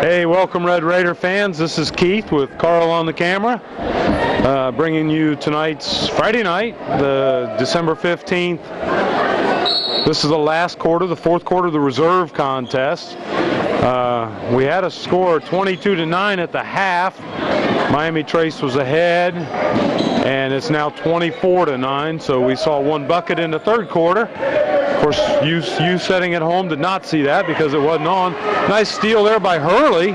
Hey, welcome Red Raider fans. This is Keith with Carl on the camera, bringing you tonight's Friday night, the December 15th. This is the last quarter, the fourth quarter of the reserve contest. We had a score 22-9 at the half. Miami Trace was ahead, and it's now 24-9. So we saw one bucket in the third quarter. Of course, you sitting at home did not see that because it wasn't on. Nice steal there by Hurley.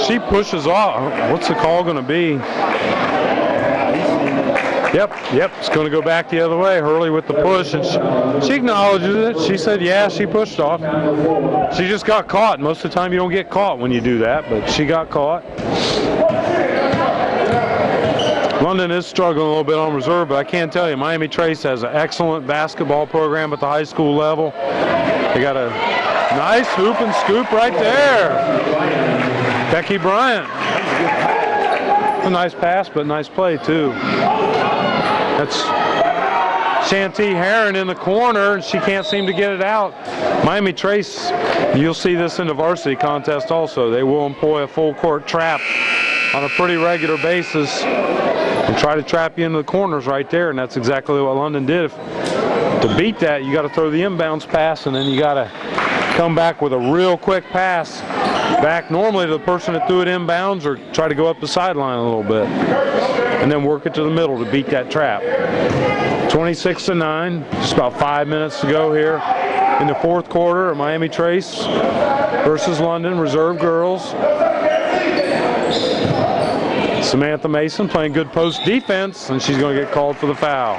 She pushes off. What's the call going to be? Yep, it's going to go back the other way. Hurley with the push, and she acknowledges it. She said, yeah, she pushed off. She just got caught. Most of the time you don't get caught when you do that, but she got caught. London is struggling a little bit on reserve, but I can't tell you, Miami Trace has an excellent basketball program at the high school level. They got a nice hoop and scoop right there. Becky Bryant. A nice pass, but nice play too. That's Shanti Heron in the corner, and she can't seem to get it out. Miami Trace, you'll see this in the varsity contest also. They will employ a full court trap on a pretty regular basis and try to trap you into the corners right there, and that's exactly what London did. To beat that, you got to throw the inbounds pass, and then you got to come back with a real quick pass back normally to the person that threw it inbounds, or try to go up the sideline a little bit and then work it to the middle to beat that trap. 26-9, just about 5 minutes to go here in the fourth quarter of Miami Trace versus London Reserve Girls. Samantha Mason playing good post defense, and she's going to get called for the foul.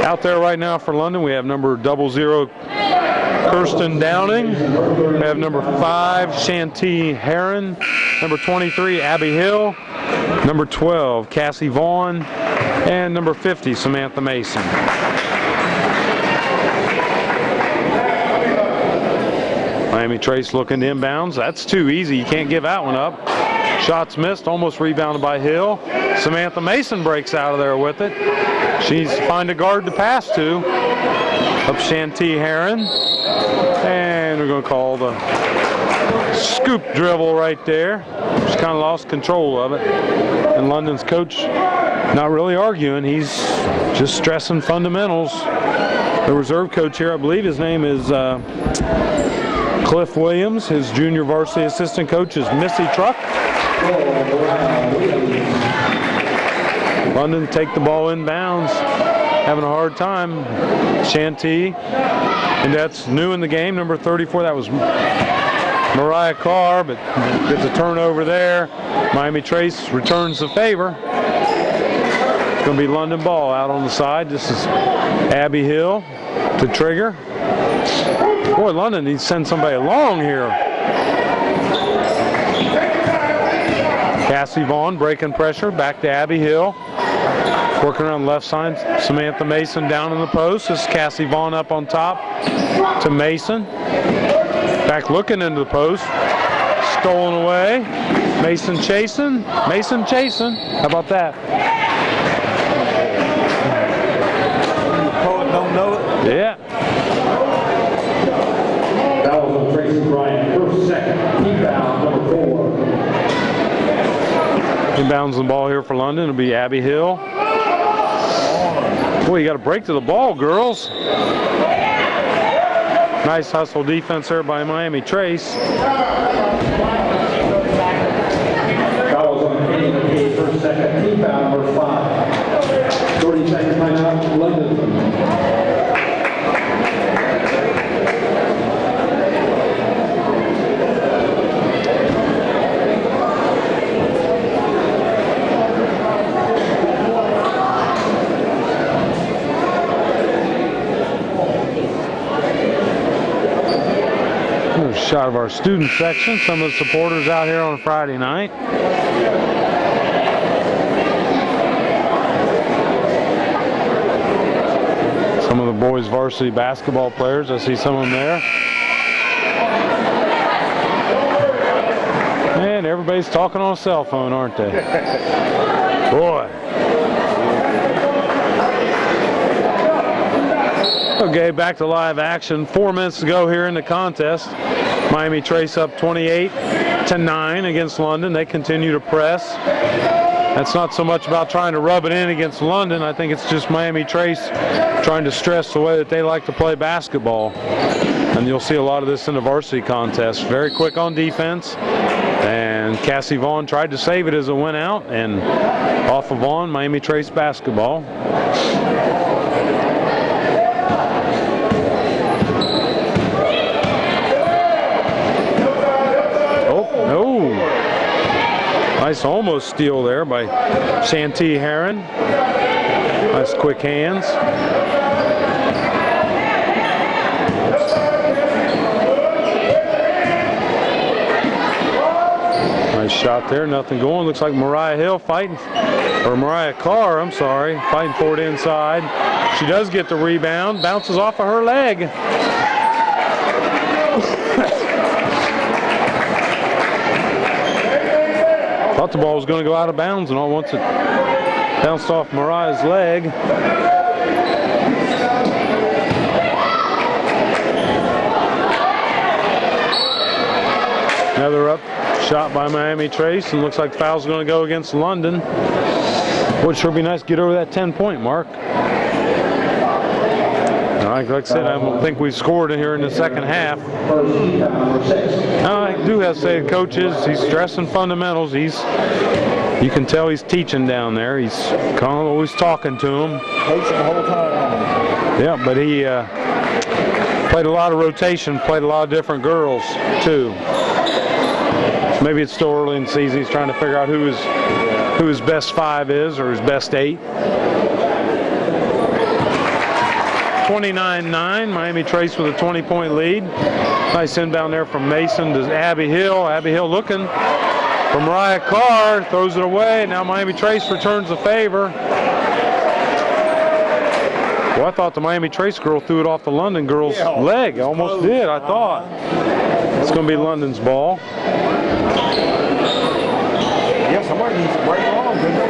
Out there right now for London, we have number 00 Kirsten Downing. We have number 5 Shanti Heron, number 23 Abby Hill, number 12 Cassie Vaughn, and number 50 Samantha Mason. Miami Trace looking to inbounds. That's too easy. You can't give that one up. Shots missed, almost rebounded by Hill. Samantha Mason breaks out of there with it. She needs to find a guard to pass to. Up Shanti Heron. And we're going to call the scoop dribble right there. She's kind of lost control of it. And London's coach not really arguing. He's just stressing fundamentals. The reserve coach here, I believe his name is Cliff Williams. His junior varsity assistant coach is Missy Truck. London take the ball inbounds, having a hard time. Shanti, and that's new in the game, number 34. That was Mariah Carr, but gets a turnover there. Miami Trace returns the favor. It's going to be London ball out on the side. This is Abby Hill to trigger. Boy, London needs to send somebody along here. Cassie Vaughn breaking pressure, back to Abby Hill. Working around the left side, Samantha Mason down in the post. This is Cassie Vaughn up on top to Mason. Back looking into the post. Stolen away. Mason chasing. Mason chasing. How about that? The poet don't know it. Yeah. That was on Tracy Bryant. First, second. Rebound, number 4. Inbounds the ball here for London. It'll be Abby Hill. Boy, you got to break to the ball, girls. Nice hustle defense there by Miami Trace. That was on the first, second. Rebound, number 5. 30 seconds timeout, London. Shot of our student section, some of the supporters out here on a Friday night. Some of the boys varsity basketball players, I see some of them there. And everybody's talking on a cell phone, aren't they? Boy. Okay, back to live action. 4 minutes to go here in the contest. Miami Trace up 28-9 against London. They continue to press. That's not so much about trying to rub it in against London. I think it's just Miami Trace trying to stress the way that they like to play basketball. And you'll see a lot of this in the varsity contest. Very quick on defense. And Cassie Vaughn tried to save it as it went out. And off of Vaughn, Miami Trace basketball. Nice almost steal there by Shantee Heron. Nice quick hands. Nice shot there, nothing going. Looks like Mariah Hill fighting, or Mariah Carr, I'm sorry, fighting for it inside. She does get the rebound, bounces off of her leg. Thought the ball was going to go out of bounds, and all once it bounced off Mariah's leg. Another up shot by Miami Trace, and looks like the foul's going to go against London. Would sure be nice to get over that 10-point mark. Like I said, I don't think we've scored in here in the second half. I do have to say the coach he's stressing fundamentals. You can tell he's teaching down there. He's kind of always talking to them. Coaching the whole time. Yeah, but he played a lot of rotation, played a lot of different girls too. So maybe it's still early in the season. He's trying to figure out who his best 5 is or his best 8. 29-9, Miami Trace with a 20-point lead. Nice inbound there from Mason to Abby Hill. Abby Hill looking for Mariah Carr, throws it away. Now Miami Trace returns the favor. Well, I thought the Miami Trace girl threw it off the London girl's leg. Almost did, I thought. It's going to be London's ball. Yeah, somebody needs to break along, didn't they?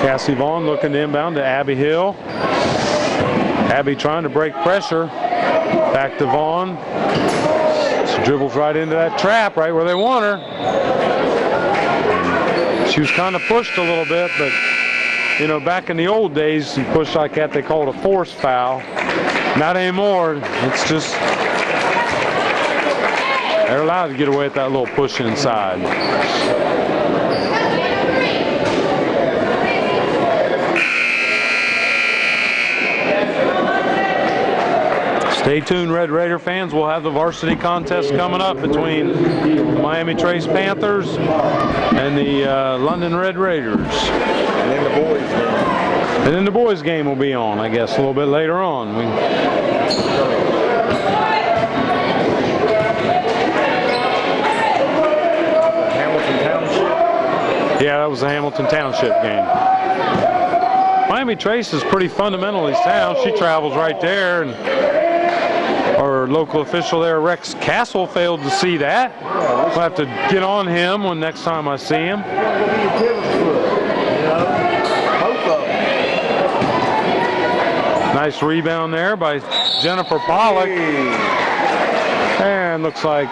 Cassie Vaughn looking to inbound to Abby Hill. Abby trying to break pressure. Back to Vaughn. She dribbles right into that trap right where they want her. She was kind of pushed a little bit, but you know, back in the old days, you push like that, they called a force foul. Not anymore. It's just they're allowed to get away with that little push inside. Stay tuned, Red Raider fans. We'll have the varsity contest coming up between the Miami Trace Panthers and the London Red Raiders. And then the boys game. And then the boys game will be on, I guess, a little bit later on. Hamilton Township? Yeah, that was the Hamilton Township game. Miami Trace is pretty fundamentally sound. She travels right there, and our local official there, Rex Castle, failed to see that. We'll have to get on him when next time I see him. Nice rebound there by Jennifer Pollock. And looks like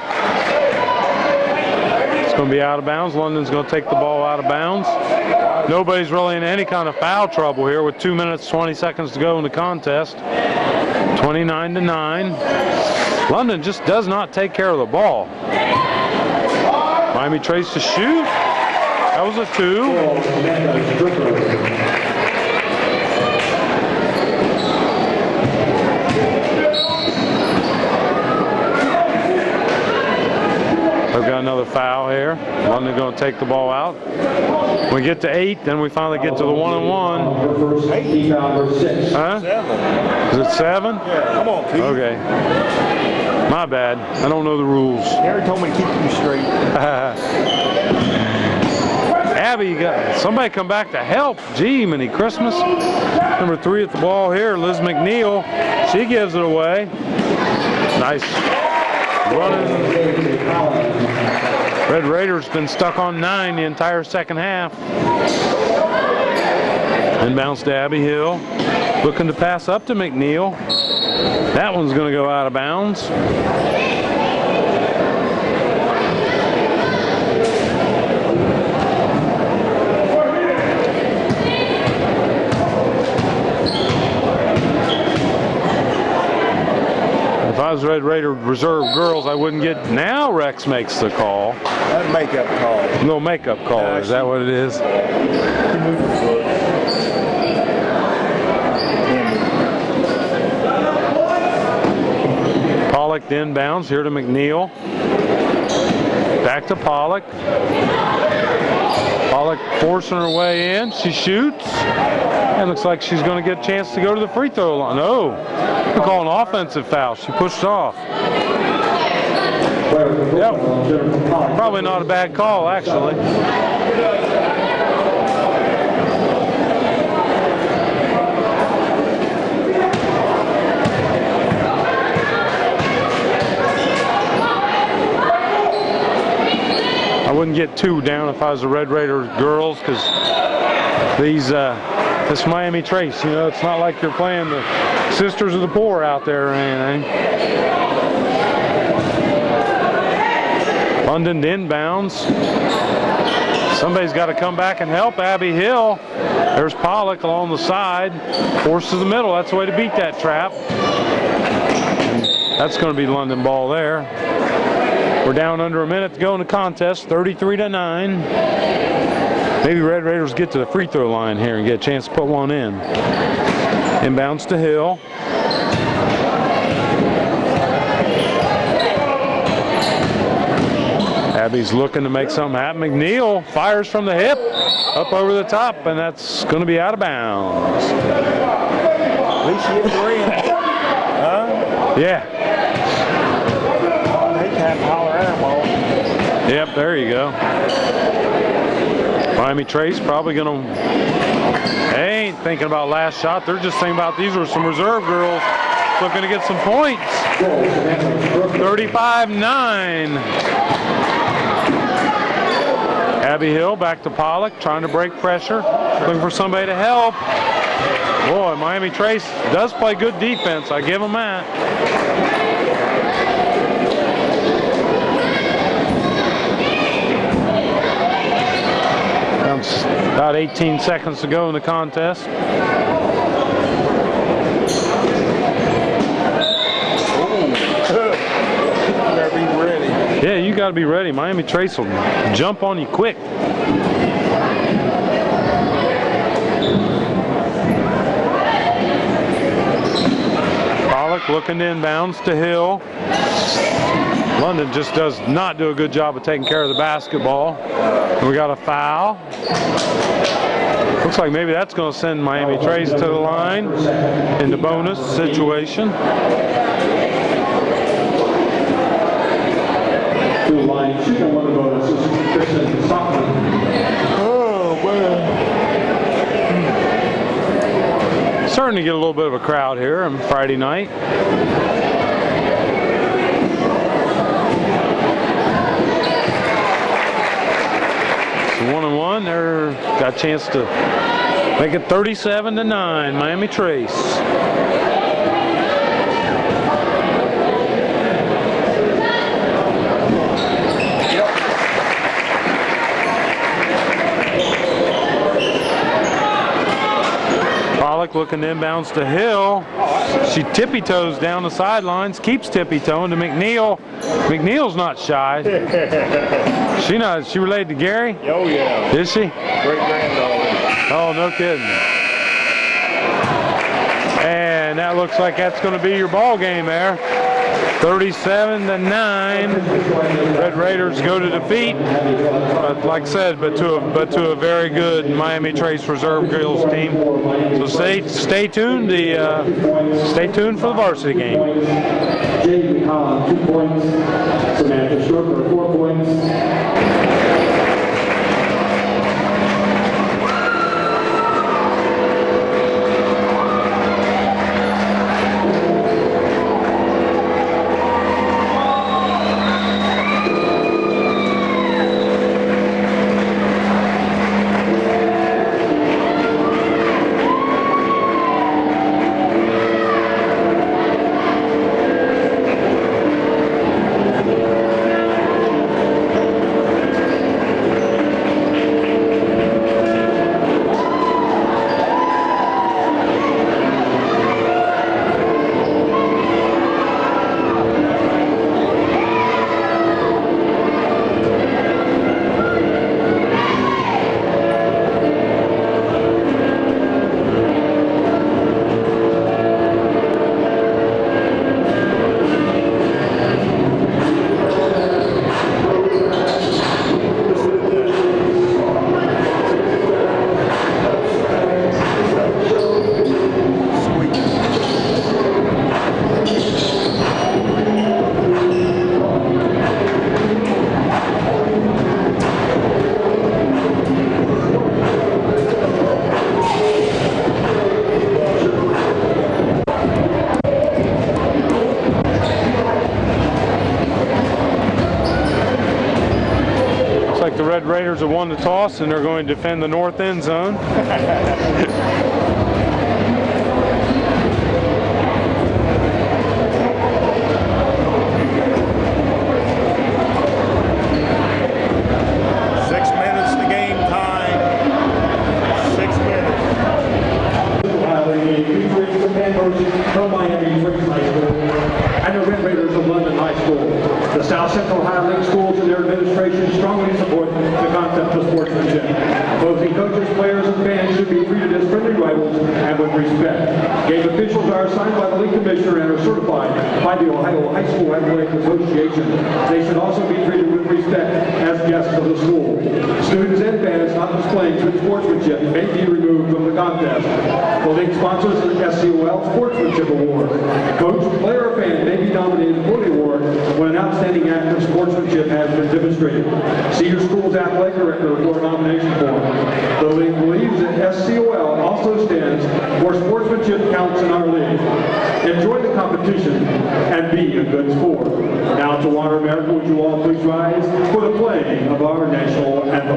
it's going to be out of bounds. London's going to take the ball out of bounds. Nobody's really in any kind of foul trouble here with 2 minutes, 20 seconds to go in the contest. 29-9. London just does not take care of the ball. Miami Trace to shoot. That was a 2. We've got another foul here. London going to take the ball out. We get to 8, then we finally get to the 1-and-1. 8? Huh? 7. Is it 7? Yeah, come on, Pete. Okay. My bad. I don't know the rules. Harry told me to keep you straight. Abby, you got somebody come back to help. Gee, many Christmas. Number 3 at the ball here, Liz McNeil. She gives it away. Nice running. Red Raiders been stuck on 9 the entire second half. Inbounds to Abby Hill. Looking to pass up to McNeil. That one's going to go out of bounds. If I was Red Raider Reserve girls, I wouldn't get. Now Rex makes the call. That makeup call. No makeup call. Is that what it is? Pollock inbounds here to McNeil. Back to Pollock. Pollock forcing her way in. She shoots. And looks like she's going to get a chance to go to the free throw line. No. We're calling an offensive foul. She pushed off. Yep. Probably not a bad call, actually. I wouldn't get too down if I was the Red Raiders girls, because this Miami Trace, you know, it's not like you're playing the Sisters of the Poor out there or anything. London inbounds. Somebody's got to come back and help Abby Hill. There's Pollock along the side. Forces the middle. That's the way to beat that trap. That's going to be London ball there. We're down under a minute to go in the contest, 33-9. Maybe Red Raiders get to the free throw line here and get a chance to put one in. Inbounds to Hill. Abby's looking to make something happen. McNeil fires from the hip, up over the top, and that's going to be out of bounds. At least she hit three. Huh? Yeah. They can't holler at them all. Yep, there you go. Miami Trace probably going to, they ain't thinking about last shot. They're just thinking about these are some reserve girls looking to get some points. 35-9. Abby Hill back to Pollock, trying to break pressure, looking for somebody to help. Boy, Miami Trace does play good defense. I give them that. About 18 seconds to go in the contest. Yeah, you got to be ready. Miami Trace will jump on you quick. Pollock looking inbounds to Hill. London just does not do a good job of taking care of the basketball. And we got a foul. Looks like maybe that's going to send Miami Trace to the line in the bonus situation. To the line, shooting one of the bonuses, Kristen Stockman. Oh, man. Starting to get a little bit of a crowd here on Friday night. So 1-1, they're got a chance to make it 37-9, Miami Trace. Looking inbounds to Hill. She tippy-toes down the sidelines, keeps tippy-toeing to McNeil. McNeil's not shy. She related to Gary? Oh, yeah. Is she? Great-granddaughter. Oh, no kidding. And that looks like that's going to be your ball game there. 37-9. Red Raiders go to defeat, but like I said, but to a very good Miami Trace Reserve girls team. So stay tuned. Stay tuned for the varsity game. Jamie Collins, 2 points. Samantha Shorter, 4 points. Red Raiders have won the toss and they're going to defend the north end zone. 6 minutes to game time. 6 minutes. From Miami Trace High School and the Red Raiders of London High School. The South Central High League schools and their administration strongly support the concept of sportsmanship. Opposing coaches, players, and fans should be treated as friendly rivals and with respect. Game officials are assigned by the league commissioner and are certified by the Ohio High School Athletic Association. They should also be treated with respect as guests of the school. Students and fans not displaying good sportsmanship may be removed from the contest. The league sponsors the SCOL Sportsmanship Award. Coach, player, or fan may be nominated for the award when an outstanding act of sportsmanship has been demonstrated. See your school's athletic director for a nomination form. The league believes that SCOL also stands for sportsmanship counts in our league. Enjoy the competition and be a good sport. Now to honor America, would you all please rise for the playing of our national anthem.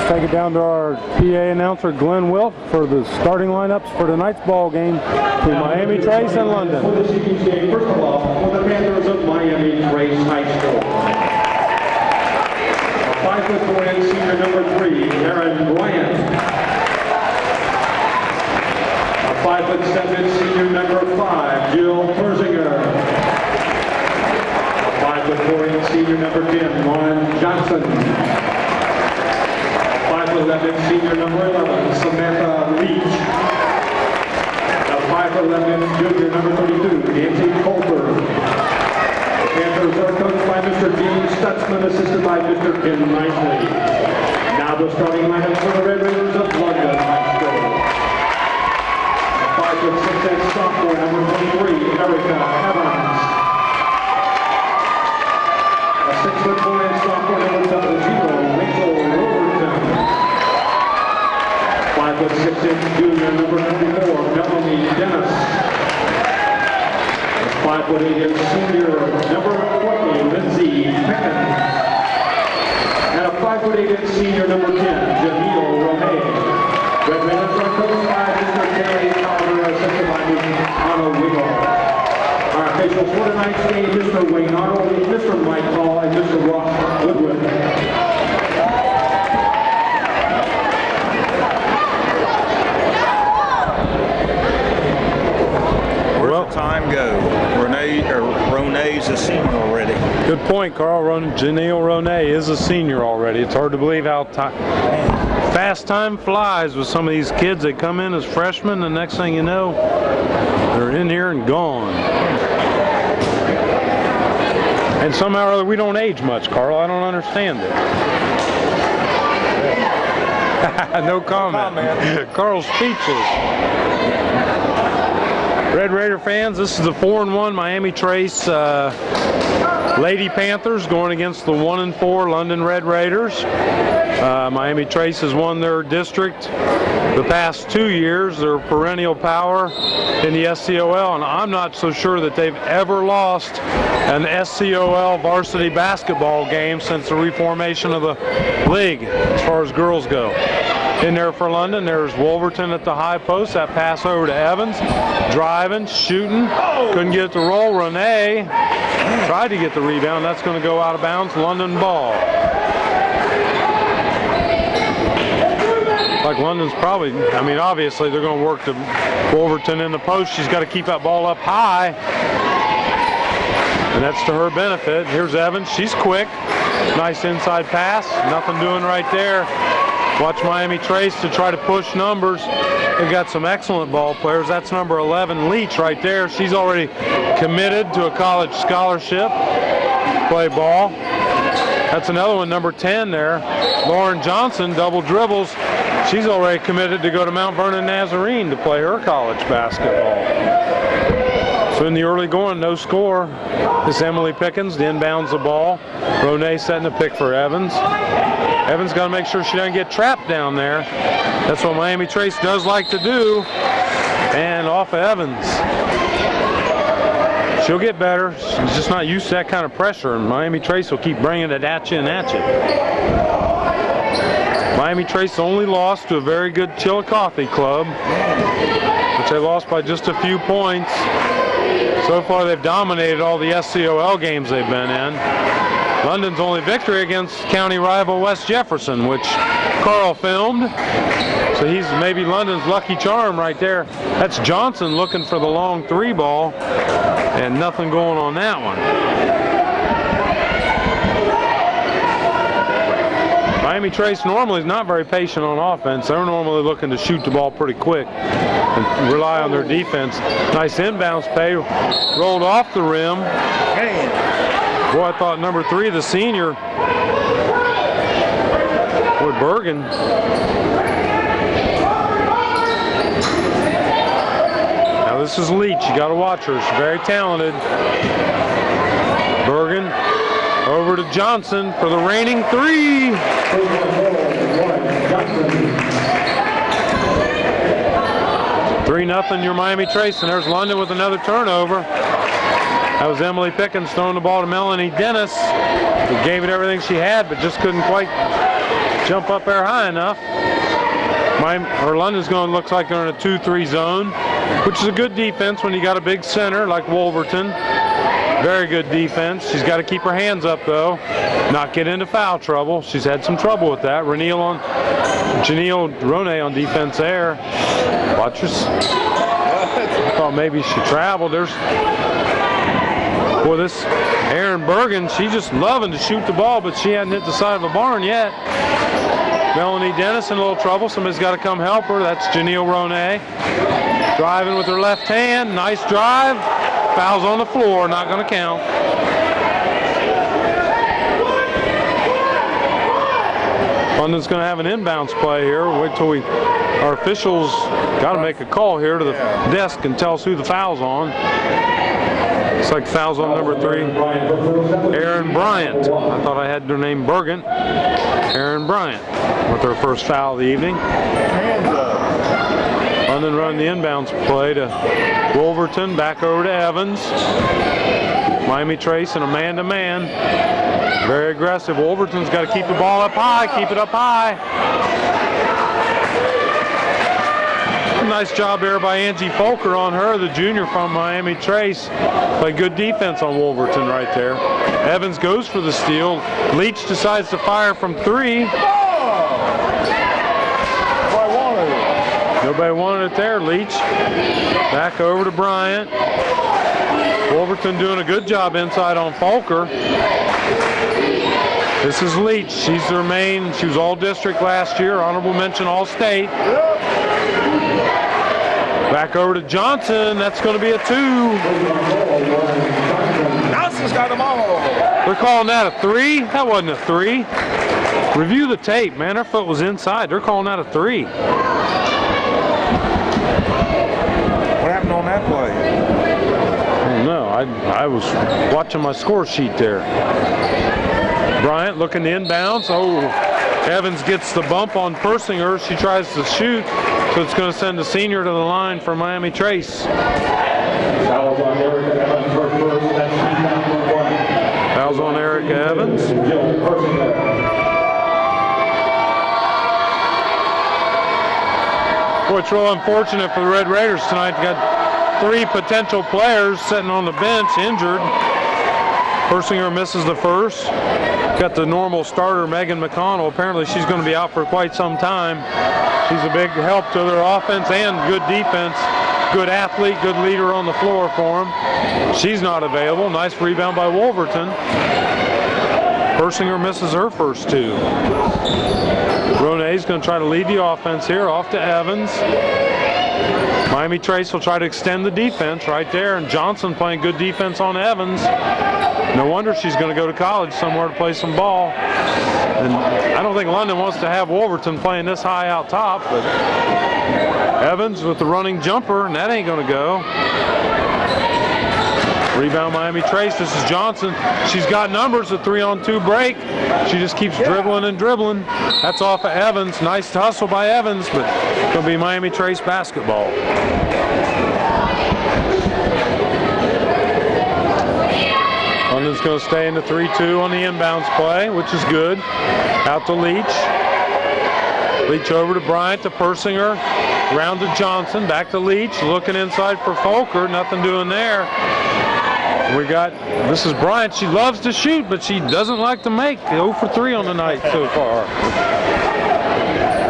Take it down to our PA announcer, Glenn Wilk, for the starting lineups for tonight's ball game between Miami Trace and London. For this evening's game, first of all, for the Panthers of Miami Trace High School. A 5'4" senior number 3, Aaron Bryant. A 5'7" senior number 5, Jill Persinger. A 5'4" senior number 10, Lauren Johnson. 5'11" senior number 11, Samantha Leach. The 5'11" junior number 32, Nancy Colter. The Panthers are coached by Mr. Dean Stutzman, assisted by Mr. Ken Nicely. Now the starting lineup for the Red Raiders of London High School. The 5'6" sophomore number 23, Erica Evans. A 6'4" sophomore number 0, Rachel Robertson. 5'6" junior number 24, Melanie Dennis. 5'8" senior number 20, Lindsay Pickett. And a 5'8" senior number 10, Jamil Romay. Red Raiders are coached by Mr. Gary Calder, assisted by Ms. Anna Wiggle. Our officials for tonight's game, Mr. Wayne Arnold, Mr. Mike Hall, and Mr. Ross Woodward. Time go. Ronay's a senior already. Good point, Carl. Janelle Ronay is a senior already. It's hard to believe how fast time flies with some of these kids that come in as freshmen. The next thing you know, they're in here and gone. And somehow or other, we don't age much, Carl. I don't understand it. No comment. Carl's speechless. Red Raider fans, this is the 4-1 Miami Trace Lady Panthers going against the 1-4 London Red Raiders. Miami Trace has won their district the past 2 years. They're perennial power in the SCOL, and I'm not so sure that they've ever lost an SCOL varsity basketball game since the reformation of the league as far as girls go. In there for London, there's Wolverton at the high post. That pass over to Evans. Driving, shooting. Couldn't get it to roll. Renee tried to get the rebound. That's going to go out of bounds. London ball. Like London's probably, I mean, obviously they're going to work the Wolverton in the post. She's got to keep that ball up high. And that's to her benefit. Here's Evans. She's quick. Nice inside pass. Nothing doing right there. Watch Miami Trace to try to push numbers. They've got some excellent ball players. That's number 11, Leach, right there. She's already committed to a college scholarship. Play ball. That's another one, number 10 there. Lauren Johnson, double dribbles. She's already committed to go to Mount Vernon Nazarene to play her college basketball. So in the early going, no score. This Emily Pickens, the inbounds the ball. Ronay setting the pick for Evans. Evans got to make sure she doesn't get trapped down there. That's what Miami Trace does like to do. And off of Evans. She'll get better. She's just not used to that kind of pressure, and Miami Trace will keep bringing it at you and at you. Miami Trace only lost to a very good Chillicothe club, which they lost by just a few points. So far, they've dominated all the SCOL games they've been in. London's only victory against county rival West Jefferson, which Carl filmed. So he's maybe London's lucky charm right there. That's Johnson looking for the long 3 ball, and nothing going on that one. Miami Trace normally is not very patient on offense. They're normally looking to shoot the ball pretty quick and rely on their defense. Nice inbounds pay. Rolled off the rim. Boy, I thought number 3, the senior, boy, Bergen. Now this is Leach. You got to watch her. She's very talented. Bergen over to Johnson for the reigning 3. 3-0 your Miami Trace, and there's London with another turnover. That was Emily Pickens throwing the ball to Melanie Dennis, who gave it everything she had, but just couldn't quite jump up there high enough. London's going to look like they're in a 2-3 zone, which is a good defense when you got a big center like Wolverton. Very good defense. She's got to keep her hands up, though, not get into foul trouble. She's had some trouble with that. Janelle Ronay on defense there. Watch her. I thought maybe she traveled. Boy, this Erin Bergen, she's just loving to shoot the ball, but she hadn't hit the side of a barn yet. Melanie Dennis in a little trouble. Somebody's got to come help her. That's Janelle Ronay. Driving with her left hand. Nice drive. Fouls on the floor. Not going to count. London's going to have an inbounds play here. Wait till our officials got to make a call here to the desk and tell us who the foul's on. It's like fouls on number 3, Erin Bryant. I thought I had her name Bergen. Erin Bryant with her first foul of the evening. London running the inbounds play to Wolverton, back over to Evans. Miami Trace and a man-to-man. Very aggressive. Wolverton's got to keep the ball up high, keep it up high. Nice job there by Angie Folker on her, the junior from Miami Trace. Played good defense on Wolverton right there. Evans goes for the steal. Leach decides to fire from 3. Nobody wanted it there, Leach. Back over to Bryant. Wolverton doing a good job inside on Folker. This is Leach. She's their main. She was all district last year. Honorable mention all state. Back over to Johnson. That's going to be a 2. Johnson's got them all. They're calling that a 3? That wasn't a 3. Review the tape, man. Her foot was inside. They're calling that a 3. What happened on that play? I don't know. I I was watching my score sheet there. Bryant looking to inbounds. Oh, Evans gets the bump on Persinger. She tries to shoot, so it's going to send the senior to the line for Miami Trace. Fouls on Erica Evans for first. That's team number 1. Fouls on Erica Evans. Boy, it's real unfortunate for the Red Raiders tonight. They got 3 potential players sitting on the bench injured. Persinger misses the first. Got the normal starter, Megan McConnell. Apparently she's going to be out for quite some time. She's a big help to their offense and good defense. Good athlete, good leader on the floor for them. She's not available. Nice rebound by Wolverton. Persinger misses her first 2. Ronay's going to try to lead the offense here. Off to Evans. Miami Trace will try to extend the defense right there, and Johnson playing good defense on Evans. No wonder she's going to go to college somewhere to play some ball. And I don't think London wants to have Wolverton playing this high out top, but Evans with the running jumper, and that ain't going to go. Rebound Miami Trace. This is Johnson. She's got numbers, a 3-on-2 break. She just keeps dribbling and dribbling. That's off of Evans. Nice hustle by Evans, but it's going to be Miami Trace basketball. London's going to stay in the 3-2 on the inbounds play, which is good. Out to Leach. Leach over to Bryant, to Persinger. Round to Johnson, back to Leach. Looking inside for Folker. Nothing doing there. This is Bryant. She loves to shoot, but she doesn't like to make. 0 for 3 on the night so far.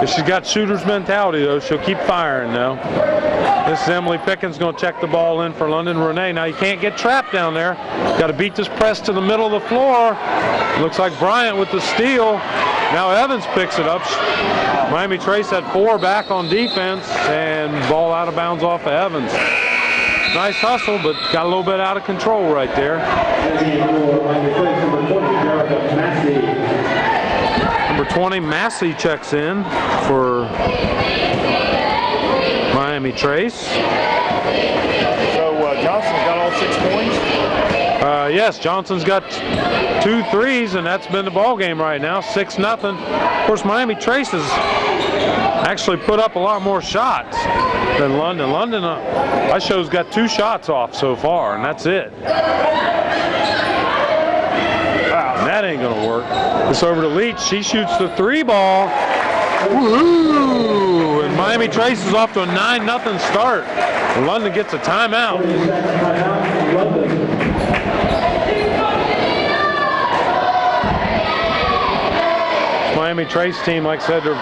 If she's got shooter's mentality, though, she'll keep firing now. This is Emily Pickens going to check the ball in for London Renee. Now, you can't get trapped down there. Got to beat this press to the middle of the floor. Looks like Bryant with the steal. Now Evans picks it up. Miami Trace had 4 back on defense, and ball out of bounds off of Evans. Nice hustle, but got a little bit out of control right there. Number 20, Massey checks in for Miami Trace. So Johnson's got all 6 points? Yes, Johnson's got 2 threes, and that's been the ball game right now, 6-0. Of course, Miami Trace has actually put up a lot more shots than London. London, my show's got 2 shots off so far, and that's it. Wow, and that ain't going to work. It's over to Leach. She shoots the 3 ball. Woo! And Miami Trace is off to a 9-0 start. And London gets a timeout. Miami Trace team, like I said, they're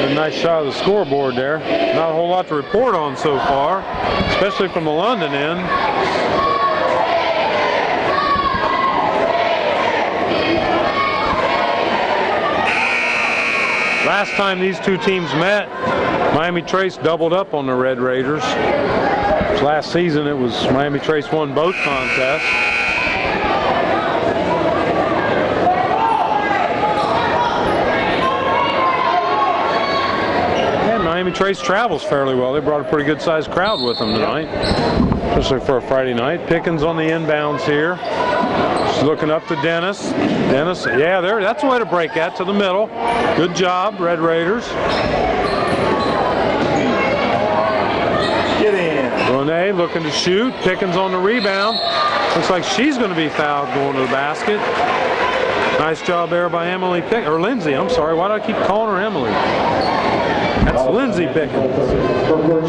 a nice shot of the scoreboard there. Not a whole lot to report on so far, especially from the London end. Last time these 2 teams met, Miami Trace doubled up on the Red Raiders. Last season it was Miami Trace won both contests. Miami Trace travels fairly well. They brought a pretty good sized crowd with them tonight, especially for a Friday night. Pickens on the inbounds here. She's looking up to Dennis. Dennis, yeah, that's the way to break that, to the middle. Good job, Red Raiders. Get in. Renee looking to shoot. Pickens on the rebound. Looks like she's going to be fouled going to the basket. Nice job there by Emily Lindsay. I'm sorry. Why do I keep calling her Emily? That's Lindsay Pickens.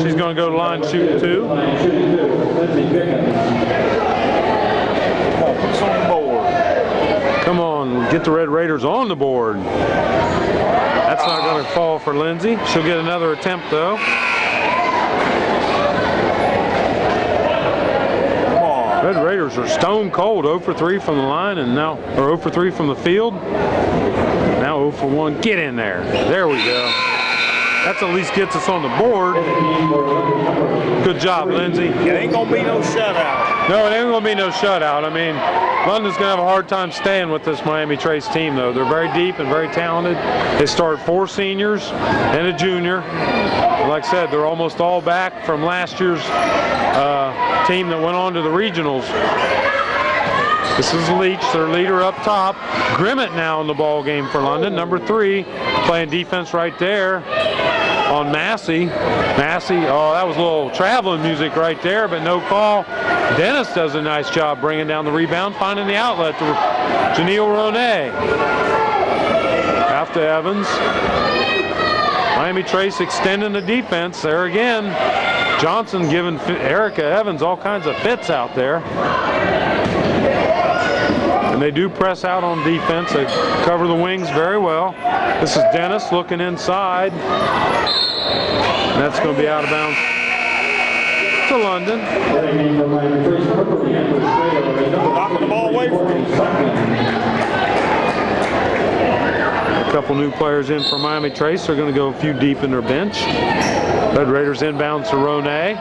She's going to go to line shooting 2. Come on, put us on the board. Come on, get the Red Raiders on the board. That's not going to fall for Lindsay. She'll get another attempt, though. Come on. Red Raiders are stone cold, 0 for 3 from the line, and now, or 0 for 3 from the field. Now 0 for 1. Get in there. There we go. That's at least gets us on the board. Good job, Lindsay. It ain't going to be no shutout. No, it ain't going to be no shutout. I mean, London's going to have a hard time staying with this Miami Trace team, though. They're very deep and very talented. They start 4 seniors and a junior. like I said, they're almost all back from last year's team that went on to the regionals. This is Leach, their leader up top. Grimmett now in the ball game for London, number 3, playing defense right there on Massey. Massey, oh, that was a little traveling music right there, but no call. Dennis does a nice job bringing down the rebound, finding the outlet to Janelle Ronay. Out to Evans. Miami Trace extending the defense there again. Johnson giving Erica Evans all kinds of fits out there. And they do press out on defense. They cover the wings very well. This is Dennis looking inside. And that's going to be out of bounds to London. Knocking the ball away from him. A couple new players in for Miami Trace. They're going to go a few deep in their bench. Red Raiders inbound to Ronay.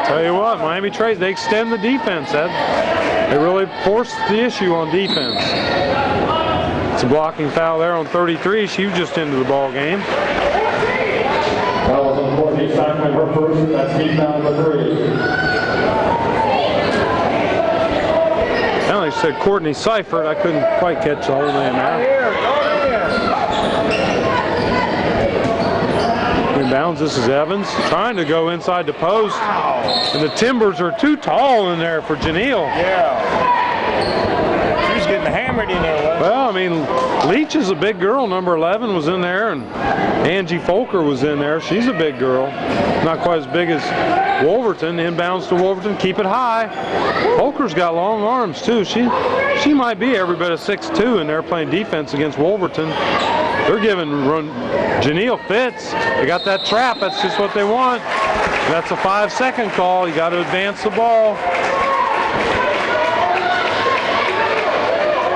Tell you what, Miami Trace, they extend the defense. They really forced the issue on defense. It's a blocking foul there on 33. She was just into the ball game. That was on Courtney Seifert, her first. That's rebound number 3. Now they said Courtney Seifert. I couldn't quite catch the whole name out. Inbounds, this is Evans trying to go inside the post. And the Timbers are too tall in there for Janelle. Yeah. She's getting hammered in there. Well, I mean, Leach is a big girl. Number 11 was in there, and Angie Folker was in there. She's a big girl. Not quite as big as Wolverton. Inbounds to Wolverton. Keep it high. Folker's got long arms, too. She might be every bit of 6'2", and they're playing defense against Wolverton. They're giving Janelle fits. They got that trap. That's just what they want. That's a 5-second call. You got to advance the ball.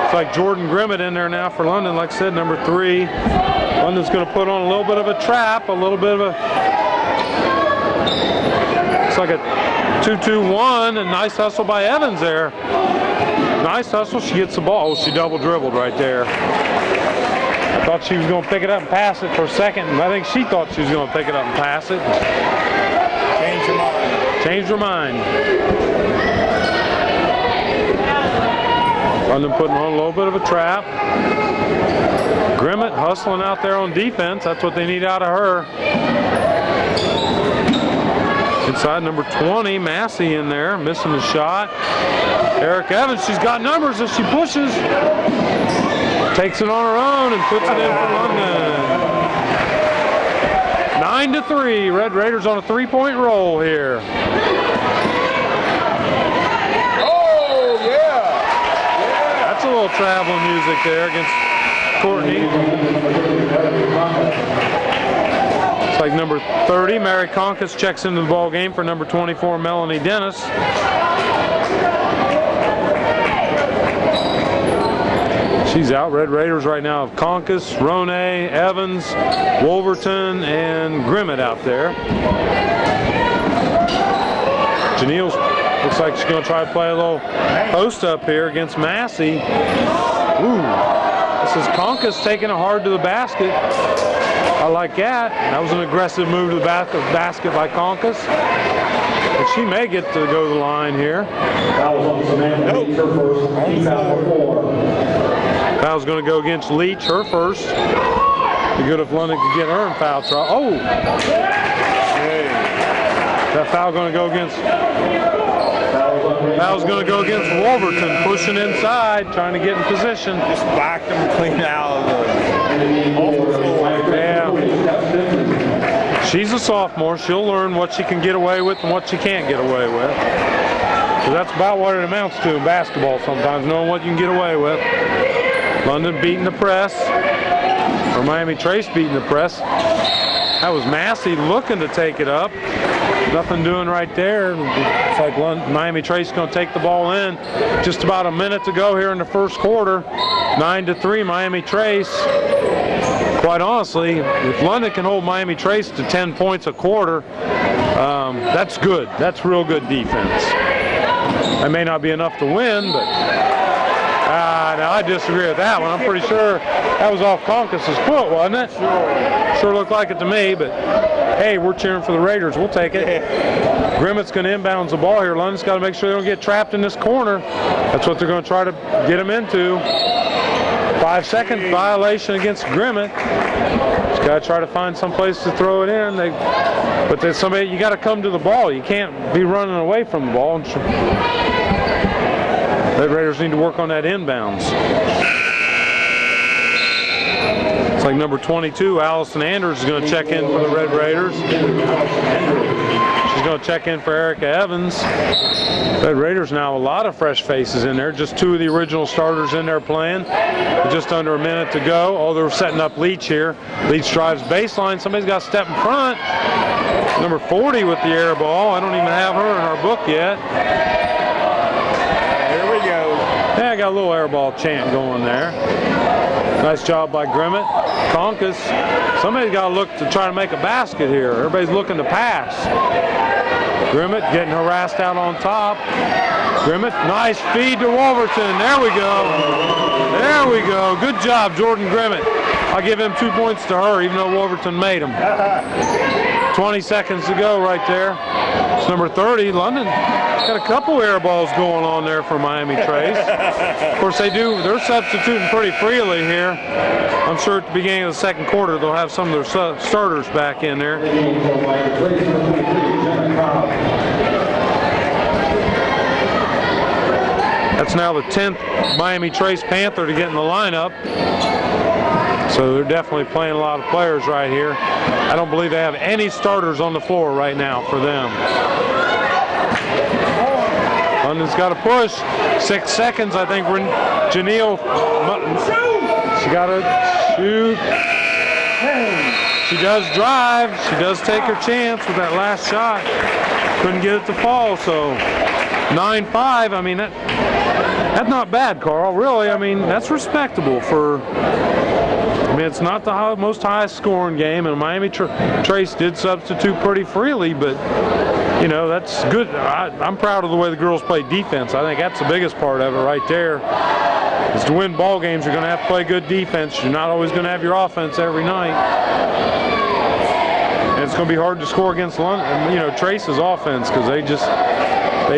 It's like Jordan Grimmett in there now for London. Like I said, number 3. London's going to put on a little bit of a trap, a little bit of a... It's like a 2-2-1, and nice hustle by Evans there. Nice hustle. She gets the ball. Oh, she double dribbled right there. I thought she was going to pick it up and pass it for a second, and I think she thought she was going to pick it up and pass it. Change her mind. Changed her mind. London putting on a little bit of a trap. Grimmett hustling out there on defense. That's what they need out of her. Inside number 20, Massey in there, missing the shot. Eric Evans, she's got numbers as she pushes. Takes it on her own and puts it in for London. 9-3, Red Raiders on a 3-point roll here. Oh, yeah. That's a little traveling music there against Courtney. It's like number 30, Mary Conkus checks into the ball game for number 24, Melanie Dennis. She's out. Red Raiders right now have Conkus, Ronay, Evans, Wolverton, and Grimmett out there. Janelle looks like she's going to try to play a little post up here against Massey. Ooh, this is Conkus taking it hard to the basket. I like that. That was an aggressive move to the basket by Conkus. And she may get to go to the line here. That was on Samantha Leach, her first. Team foul for 4. Foul's going to go against Leach, her first. Be good if London could get her in foul trouble. Oh! That foul going to go against... Foul's going to go against Wolverton, pushing inside, trying to get in position. Just backed them clean out of the Yeah. She's a sophomore. She'll learn what she can get away with and what she can't get away with. So that's about what it amounts to in basketball sometimes, knowing what you can get away with. London beating the press, or Miami Trace beating the press. That was Massey looking to take it up. Nothing doing right there. It's like Miami Trace going to take the ball in. Just about a minute to go here in the first quarter. 9-3 Miami Trace. Quite honestly, if London can hold Miami Trace to 10 points a quarter, that's good. That's real good defense. That may not be enough to win, but Now I disagree with that one. I'm pretty sure that was off Conkas's foot, wasn't it? Sure looked like it to me, but hey, we're cheering for the Raiders. We'll take it. Grimmett's going to inbounds the ball here. London's got to make sure they don't get trapped in this corner. That's what they're going to try to get them into. 5-second violation against Grimmett. Just got to try to find some place to throw it in. But there's somebody, you got to come to the ball. You can't be running away from the ball. The Raiders need to work on that inbounds. It's like number 22, Allison Anders, is going to check in for the Red Raiders. She's going to check in for Erica Evans. Red Raiders now have a lot of fresh faces in there. Just 2 of the original starters in there playing. With just under a minute to go. Oh, they're setting up Leach here. Leach drives baseline. Somebody's got to step in front. Number 40 with the air ball. I don't even have her in our book yet. There we go. Yeah, I got a little air ball chant going there. Nice job by Grimmett. Conkus. Somebody's got to look to try to make a basket here. Everybody's looking to pass. Grimmett getting harassed out on top. Grimmett, nice feed to Wolverton. There we go. There we go. Good job, Jordan Grimmett. I'll give him 2 points to her, even though Wolverton made them. 20 seconds to go right there. It's number 30, London. Got a couple air balls going on there for Miami Trace. Of course, they're substituting pretty freely here. I'm sure at the beginning of the second quarter they'll have some of their starters back in there. That's now the 10th Miami Trace Panther to get in the lineup. So they're definitely playing a lot of players right here. I don't believe they have any starters on the floor right now for them. London's got to push. 6 seconds, I think. Janelle, she got to shoot. She does drive. She does take her chance with that last shot. Couldn't get it to fall, so 9-5. I mean, that's not bad, Carl. Really, I mean, that's respectable for... I mean, it's not the most highest scoring game, and Miami Trace did substitute pretty freely, but, you know, that's good. I'm proud of the way the girls play defense. I think that's the biggest part of it right there. Is to win ball games, you're going to have to play good defense. You're not always going to have your offense every night. And it's going to be hard to score against London, you know, Trace's offense, because they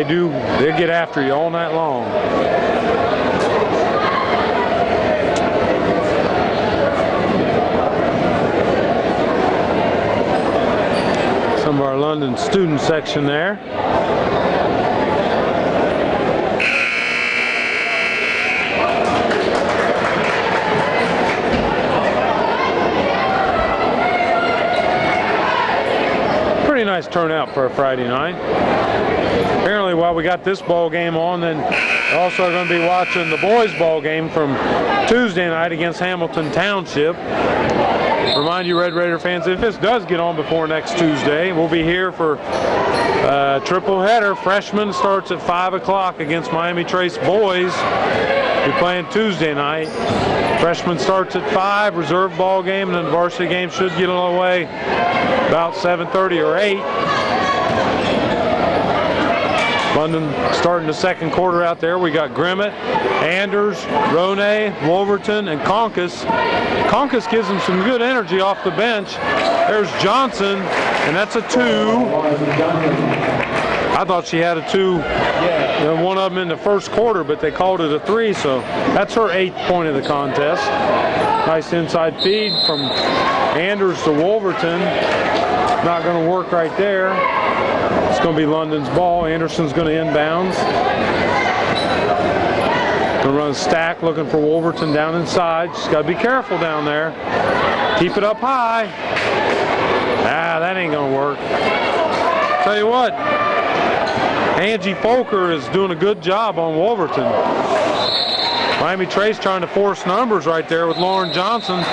get after you all night long. Some of our London student section there. Pretty nice turnout for a Friday night. Apparently, while we got this ball game on, then also going to be watching the boys ball game from Tuesday night against Hamilton Township. Remind you, Red Raider fans, if this does get on before next Tuesday, we'll be here for triple header. Freshman starts at 5 o'clock against Miami Trace boys. We're playing Tuesday night. Freshman starts at 5, reserve ball game, and then the varsity game should get away about 7:30 or 8. London starting the second quarter out there. We got Grimmett, Anders, Ronay, Wolverton, and Conkus. Conkus gives them some good energy off the bench. There's Johnson, and that's a 2. I thought she had a 2, one of them in the first quarter, but they called it a 3, so that's her 8th point of the contest. Nice inside feed from Anders to Wolverton. Not going to work right there. It's going to be London's ball. Anderson's going to inbounds. Going to run a stack looking for Wolverton down inside. She's got to be careful down there. Keep it up high. That ain't going to work. Tell you what, Angie Folker is doing a good job on Wolverton. Miami Trace trying to force numbers right there with Lauren Johnson.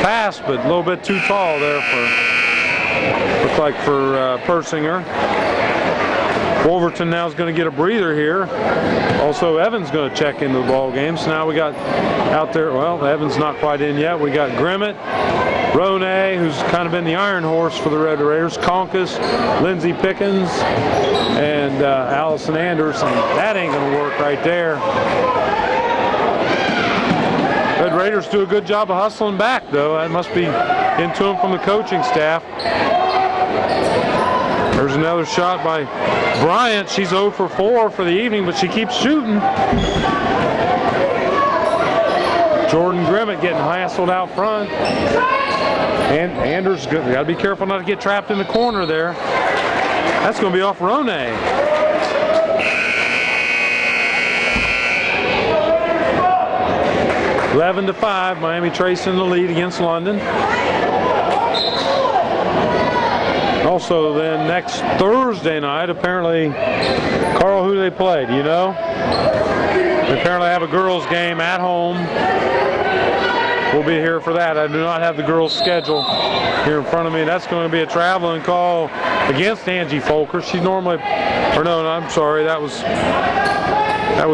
Pass, but a little bit too tall there for, looks like for Persinger. Wolverton now is going to get a breather here. Also, Evans going to check into the ball game. So now we got out there, well, Evans not quite in yet. We got Grimmett, Ronay, who's kind of been the iron horse for the Red Raiders, Conkus, Lindsey Pickens, and Allison Anderson. That ain't going to work right there. Raiders do a good job of hustling back, though. That must be into them from the coaching staff. There's another shot by Bryant. She's 0 for 4 for the evening, but she keeps shooting. Jordan Grimmett getting hassled out front. And Anders, got to be careful not to get trapped in the corner there. That's going to be off Rone. 11-5, Miami Trace in the lead against London. Also then next Thursday night, apparently, Carl, who do they play? Do you know? They apparently have a girls game at home. We'll be here for that. I do not have the girls' schedule here in front of me. That's going to be a traveling call against Angie Folker. She's normally, or no, I'm sorry, that was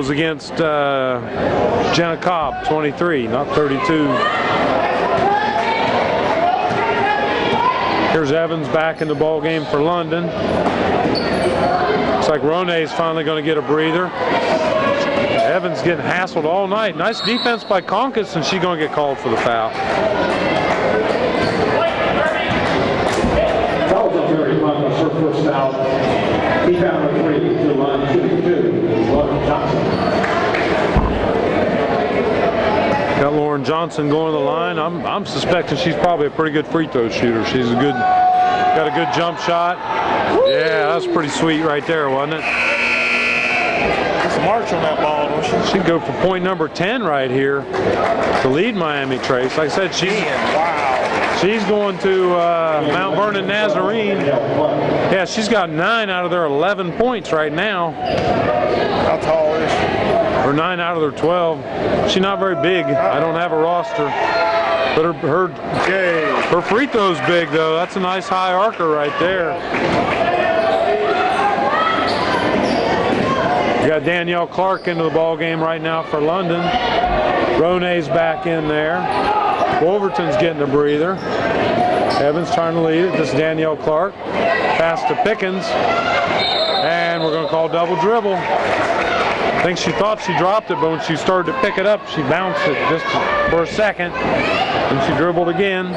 against Jenna Cobb, 23, not 32. Here's Evans back in the ball game for London. Looks like Rone's finally going to get a breather. Evans getting hassled all night. Nice defense by Conkus, and she's going to get called for the foul. That was a very fun, her first foul. He found a 3 to line 2-2. Johnson. Got Lauren Johnson going to the line. I'm suspecting she's probably a pretty good free throw shooter. She's got a good jump shot. Yeah, that was pretty sweet right there, wasn't it? It's a march on that ball, don't she? She'd go for point number 10 right here to lead Miami Trace. Like I said, she's going to Mount Vernon Nazarene. Yeah, she's got 9 out of their 11 points right now. How tall is she? Or 9 out of their 12. She's not very big. I don't have a roster. But her free throw's big, though. That's a nice high arcer right there. You got Danielle Clark into the ball game right now for London. Rone's back in there. Wolverton's getting a breather. Evans trying to lead it. This is Danielle Clark. Pass to Pickens. And we're going to call double dribble. I think she thought she dropped it, but when she started to pick it up, she bounced it just for a second. And she dribbled again.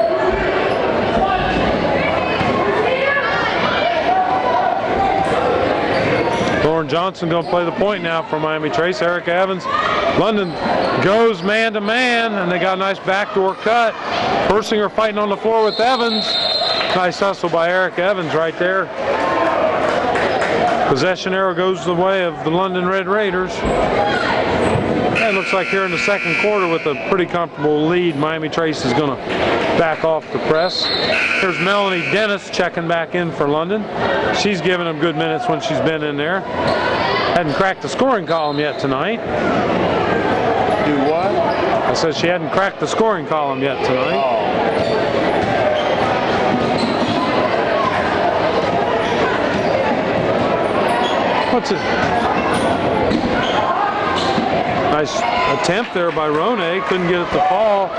Lauren Johnson going to play the point now for Miami Trace. Erica Evans. London goes man-to-man, and they got a nice backdoor cut. Persinger fighting on the floor with Evans. Nice hustle by Erica Evans right there. Possession arrow goes the way of the London Red Raiders. And it looks like here in the second quarter with a pretty comfortable lead, Miami Trace is going to back off the press. Here's Melanie Dennis checking back in for London. She's given them good minutes when she's been in there. Hadn't cracked the scoring column yet tonight. Do what? I said she hadn't cracked the scoring column yet tonight. Oh. What's it? Nice attempt there by Rone. Couldn't get it to fall.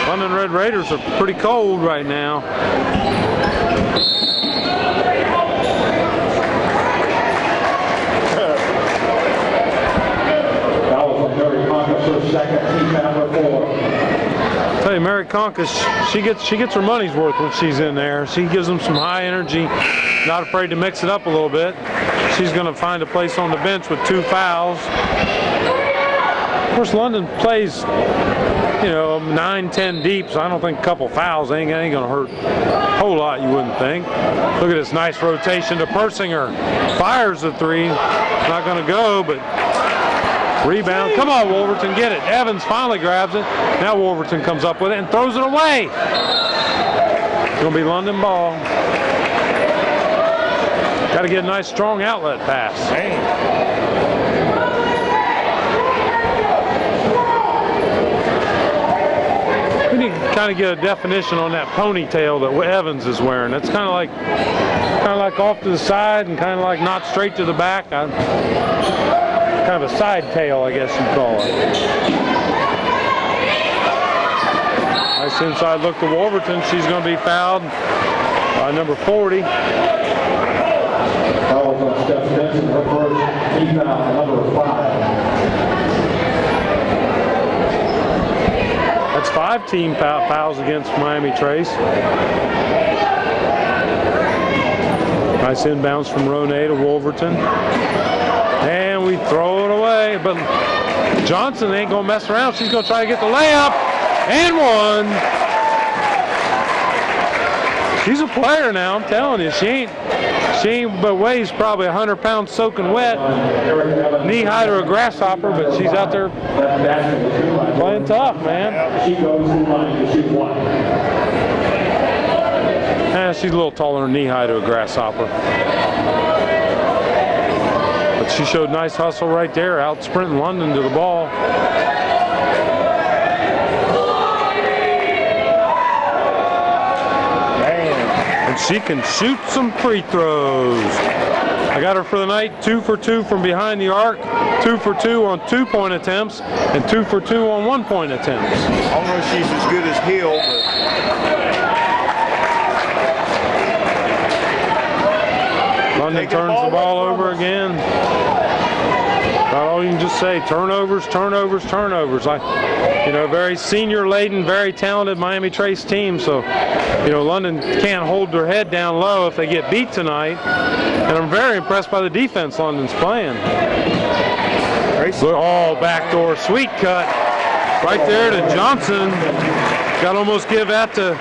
London Red Raiders are pretty cold right now. That was a Mary Conkus, her second, team number 4. I tell you, Mary Conkus, she gets her money's worth when she's in there. She gives them some high energy. Not afraid to mix it up a little bit. She's going to find a place on the bench with 2 fouls. Of course, London plays, 9-10 deep, so I don't think a couple fouls ain't going to hurt a whole lot, you wouldn't think. Look at this nice rotation to Persinger. Fires the 3. Not going to go, but rebound. Come on, Wolverton, get it. Evans finally grabs it. Now Wolverton comes up with it and throws it away. It's going to be London ball. Got to get a nice, strong outlet pass. Dang. We need to kind of get a definition on that ponytail that Evans is wearing. It's kind of like off to the side and kind of like not straight to the back. Kind of a side tail, I guess you'd call it. Nice inside look to Wolverton. She's going to be fouled by number 40. That was on Steph Benson, her first, team foul, number 5. I That's 5 team fouls against Miami Trace. Nice inbounds from Ronay to Wolverton. And we throw it away, but Johnson ain't gonna mess around. She's gonna try to get the layup, and one. She's a player now, I'm telling you. She ain't but weighs probably 100 pounds soaking wet. Knee high to a grasshopper, but she's out there playing tough, man. She goes in line to shoot one. She's a little taller than knee high to a grasshopper. But she showed nice hustle right there, out sprinting London to the ball. And she can shoot some free throws. I got her for the night, 2 for 2 from behind the arc, 2 for 2 on 2-point attempts, and 2 for 2 on 1-point attempts. I don't know if she's as good as Hill, but London turns the ball over again. About all you can just say, turnovers, turnovers, turnovers. Very senior-laden, very talented Miami Trace team. So, London can't hold their head down low if they get beat tonight. And I'm very impressed by the defense London's playing. Oh, backdoor sweet cut right there to Johnson. Got to almost give that to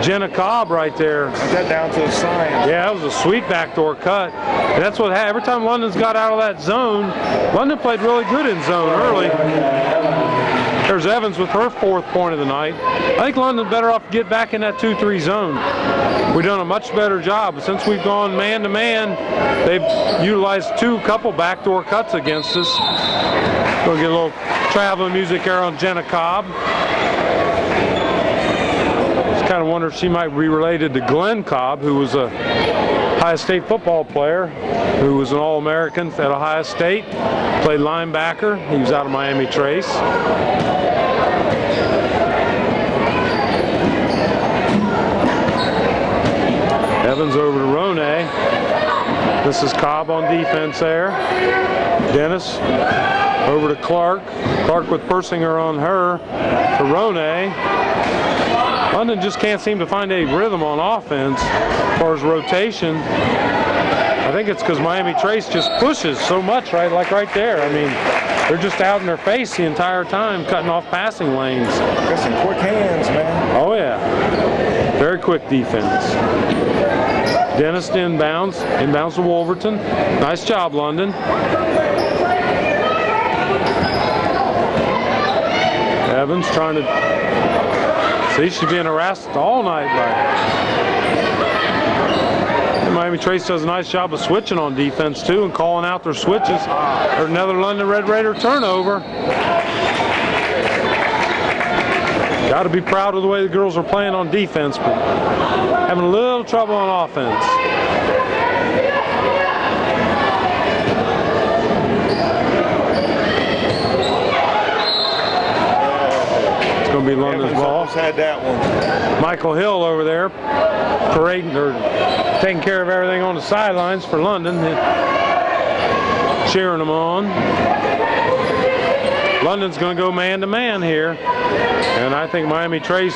Jenna Cobb right there. Put that down to the science. Yeah, that was a sweet backdoor cut. And that's what every time London's got out of that zone, London played really good in zone early. There's Evans with her 4th point of the night. I think London's better off to get back in that 2-3 zone. We've done a much better job. Since we've gone man-to-man, they've utilized couple backdoor cuts against us. We'll get a little traveling music there on Jenna Cobb. Kind of wonder if she might be related to Glenn Cobb, who was a Ohio State football player, who was an All-American at Ohio State, played linebacker. He was out of Miami Trace. Evans over to Ronay. This is Cobb on defense there. Dennis over to Clark. Clark with Persinger on her to Ronay. London just can't seem to find a rhythm on offense as far as rotation. I think it's because Miami Trace just pushes so much, right? Like right there. I mean, they're just out in their face the entire time, cutting off passing lanes. Got some quick hands, man. Oh, yeah. Very quick defense. Dennis inbounds. Inbounds to Wolverton. Nice job, London. Evans trying to... See, she's being harassed all night by Miami Trace does a nice job of switching on defense too and calling out their switches. There's another London Red Raider turnover. Got to be proud of the way the girls are playing on defense, but having a little trouble on offense. Going to be London's ball. Had that one. Michael Hill over there parading or taking care of everything on the sidelines for London, cheering them on. London's going to go man-to-man here, and I think Miami Trace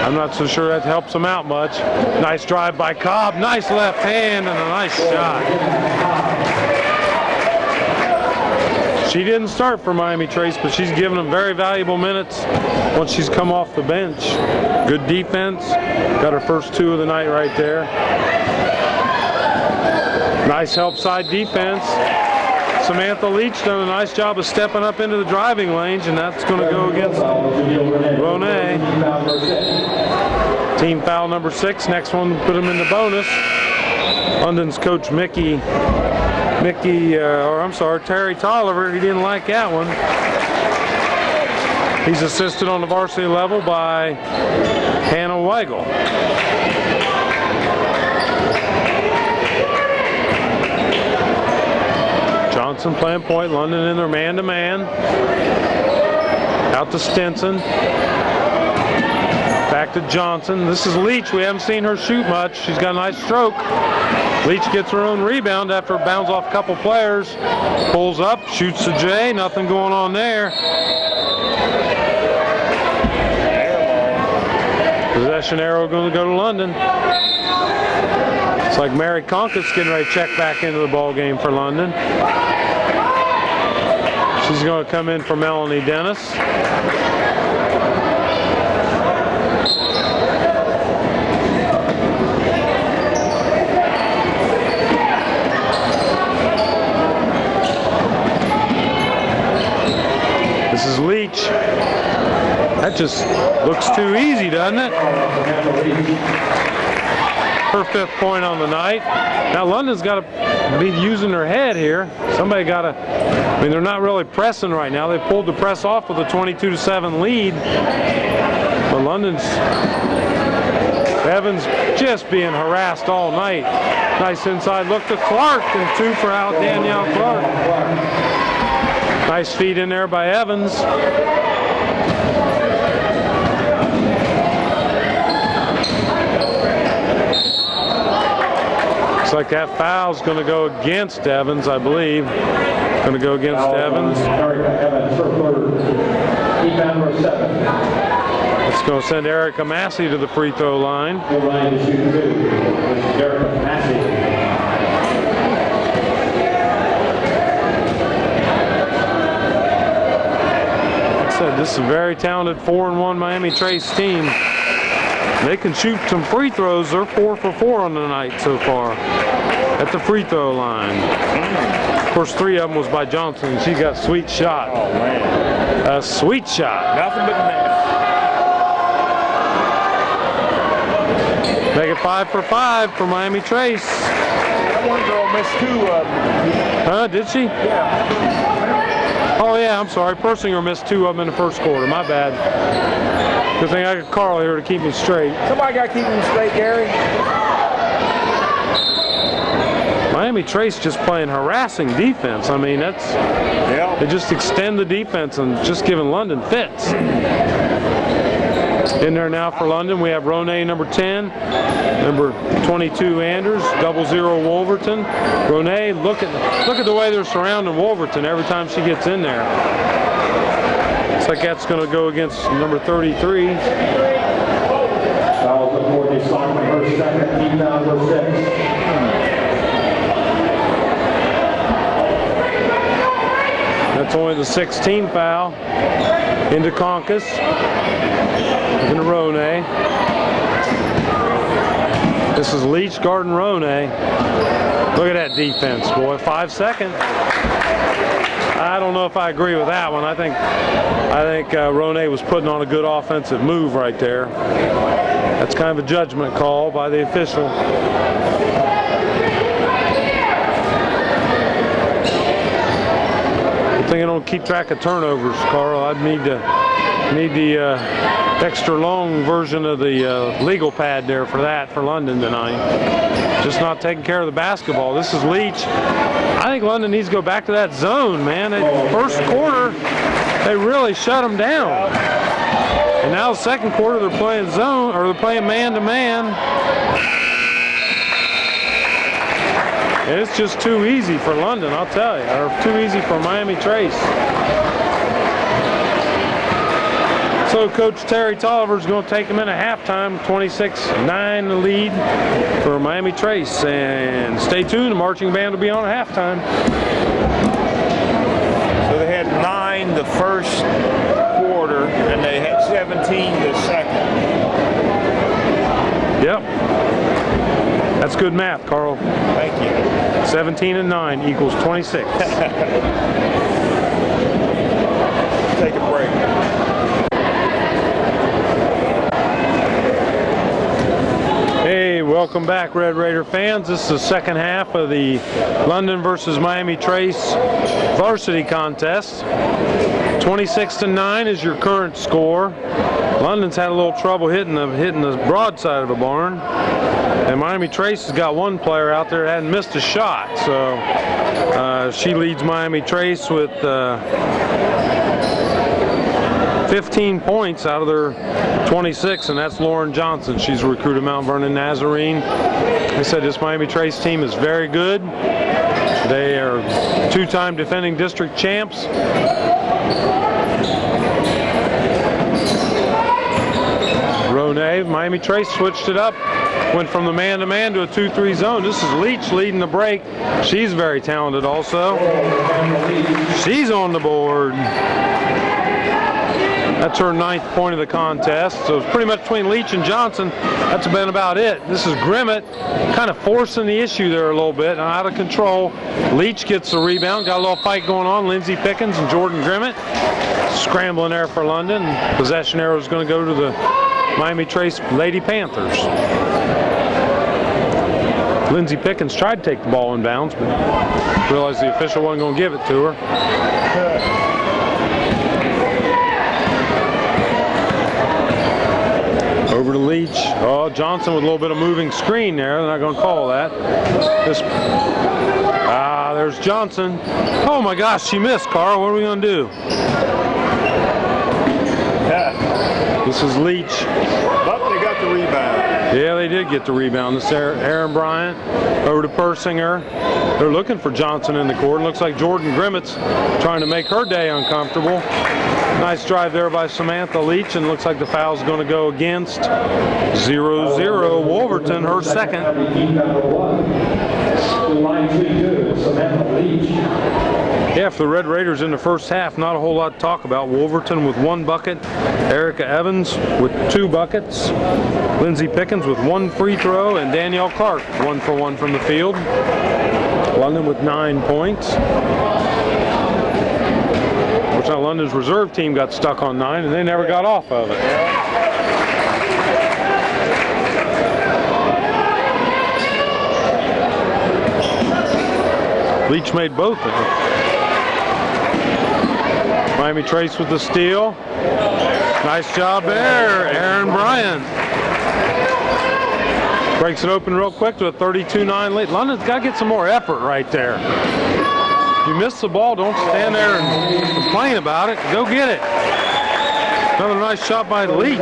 I'm not so sure that helps them out much. Nice drive by Cobb, nice left hand, and a nice shot. She didn't start for Miami Trace, but she's given them very valuable minutes once she's come off the bench. Good defense. Got her first 2 of the night right there. Nice help side defense. Samantha Leach done a nice job of stepping up into the driving lanes, and that's going to go against Ronay. Team foul number 6. Next one, put them in the bonus. London's coach Terry Tolliver, he didn't like that one. He's assisted on the varsity level by Hannah Weigel. Johnson playing point, London in their man-to-man. Out to Stinson. Back Back to Johnson. This is Leach. We haven't seen her shoot much. She's got a nice stroke. Leach gets her own rebound after it bounds off a couple players. Pulls up, shoots the J. Nothing going on there. Possession arrow going to go to London. It's like Mary Conkett's getting ready to check back into the ball game for London. She's going to come in for Melanie Dennis. This is Leach. That just looks too easy, doesn't it? Her 5th point on the night. Now London's got to be using their head here. Somebody got to, I mean, they're not really pressing right now. They pulled the press off with a 22-7 lead. But Evans just being harassed all night. Nice inside look to Clark, and 2 for Danielle Clark. Nice feed in there by Evans. Looks like that foul's going to go against Evans, I believe. Going to go against Evans. It's going to send Erica Massey to the free throw line. Like I said, this is a very talented 4-1 Miami Trace team. They can shoot some free throws. They're 4 for 4 on the night so far at the free throw line. Of course, 3 of them was by Johnson. She got a sweet shot. Oh, man. A sweet shot. Nothing but net. Make it 5 for 5 for Miami Trace. That one girl missed 2 of them. Huh, did she? Yeah. Oh, yeah, I'm sorry. Persinger missed 2 of them in the first quarter. My bad. Good thing I got Carl here to keep me straight. Somebody got to keep them straight, Gary. Miami Trace just playing harassing defense. I mean, that's, they just extend the defense and just giving London fits. In there now for London, we have Ronay number 10, number 22 Anders, 00 Wolverton. Ronay, look at the way they're surrounding Wolverton every time she gets in there. Looks like that's going to go against number 33. That's only the 16th foul. Into Conkus. Into Ronay. This is Leach guarding Ronay. Look at that defense, boy. 5 seconds. I don't know if I agree with that one. I think Ronay was putting on a good offensive move right there. That's kind of a judgment call by the official. Good thing I don't keep track of turnovers, Carl. I'd need the extra long version of the legal pad there for that for London tonight. Just not taking care of the basketball. This is Leach. I think London needs to go back to that zone, man. First quarter, they really shut them down. And now the second quarter, they're playing zone, or they're playing man-to-man. And it's just too easy for London, I'll tell you, or too easy for Miami Trace. So Coach Terry Tolliver is going to take them in at halftime, 26-9 the lead for Miami Trace. And stay tuned, the marching band will be on at halftime. So they had 9 the first quarter, and they had 17 the second. Yep. That's good math, Carl. Thank you. 17 and 9 equals 26. Take a break. Hey, welcome back, Red Raider fans. This is the second half of the London versus Miami Trace varsity contest. 26-9 is your current score. London's had a little trouble hitting the broad side of the barn. And Miami Trace has got one player out there that hadn't missed a shot. So she leads Miami Trace with 15 points out of their 26, and that's Lauren Johnson. She's a recruit of Mount Vernon Nazarene. They said this Miami Trace team is very good. They are two-time defending district champs. Ronay, Miami Trace switched it up. Went from the man-to-man to a 2-3 zone. This is Leach leading the break. She's very talented also. She's on the board. That's her 9th point of the contest. So it's pretty much between Leach and Johnson. That's been about it. This is Grimmett kind of forcing the issue there a little bit and out of control. Leach gets the rebound. Got a little fight going on. Lindsey Pickens and Jordan Grimmett scrambling there for London. Possession arrow is going to go to the Miami Trace Lady Panthers. Lindsey Pickens tried to take the ball in bounds, but realized the official wasn't going to give it to her. Over to Leach. Oh, Johnson with a little bit of moving screen there. They're not going to call that. There's Johnson. Oh my gosh, she missed, Carl. What are we going to do? This is Leach. But they got the rebound. Yeah, they did get the rebound. This is Aaron Bryant over to Persinger. They're looking for Johnson in the court. It looks like Jordan Grimmett's trying to make her day uncomfortable. Nice drive there by Samantha Leach, and looks like the foul's going to go against 0-0 Wolverton, her second. Yeah, for the Red Raiders in the first half, not a whole lot to talk about. Wolverton with 1 bucket, Erica Evans with 2 buckets, Lindsey Pickens with 1 free throw, and Danielle Clark 1 for 1 from the field. London with 9 points. Which now London's reserve team got stuck on 9 and they never got off of it. Leach made both of them. Miami Trace with the steal. Nice job there, Aaron Bryant. Breaks it open real quick to a 32-9 lead. London's got to get some more effort right there. You miss the ball, don't stand there and complain about it. Go get it. Another nice shot by Leach.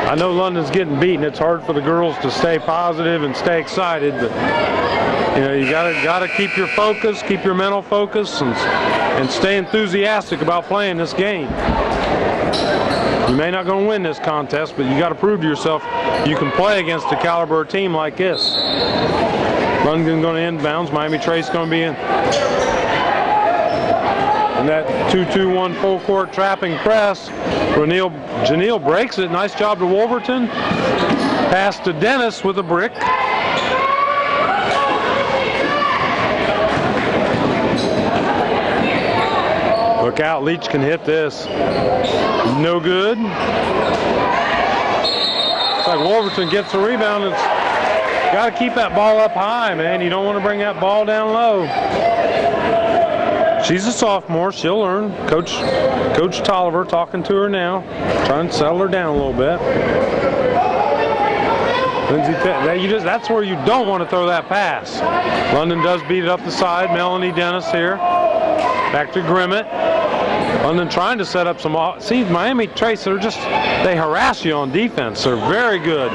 I know London's getting beaten. It's hard for the girls to stay positive and stay excited, but you know, you gotta keep your focus, keep your mental focus, and stay enthusiastic about playing this game. You may not going to win this contest, but you got to prove to yourself you can play against a caliber team like this. London going to inbounds. Miami Trace going to be in. And that 2-2-1 full court trapping press. Janelle breaks it. Nice job to Wolverton. Pass to Dennis with a brick. Look out, Leach can hit this. No good. Looks like Wolverton gets the rebound. It's got to keep that ball up high, man. You don't want to bring that ball down low. She's a sophomore. She'll learn. Coach Tolliver talking to her now, trying to settle her down a little bit. Lindsey, that's where you don't want to throw that pass. London does beat it up the side. Melanie Dennis here. Back to Grimmett. London trying to set up some. See, Miami Trace, they harass you on defense. They're very good.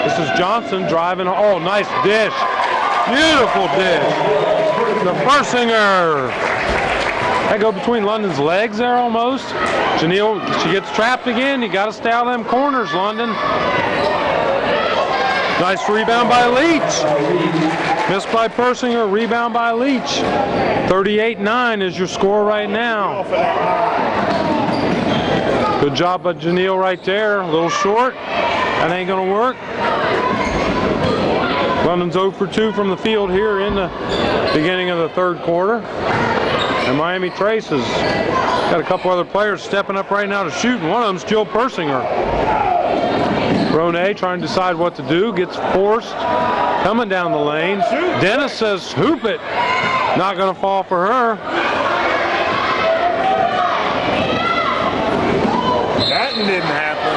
This is Johnson driving. Oh, nice dish. Beautiful dish. The Persinger. That go between London's legs there almost. Janelle, she gets trapped again. You got to stay out of them corners, London. Nice rebound by Leach. Missed by Persinger, rebound by Leach. 38-9 is your score right now. Good job by Janelle right there. A little short. That ain't going to work. London's 0 for 2 from the field here in the beginning of the third quarter. And Miami Trace has got a couple other players stepping up right now to shoot, and one of them's Jill Persinger. Ronay trying to decide what to do, gets forced, coming down the lane. Dennis says, hoop it. Not going to fall for her. That didn't happen.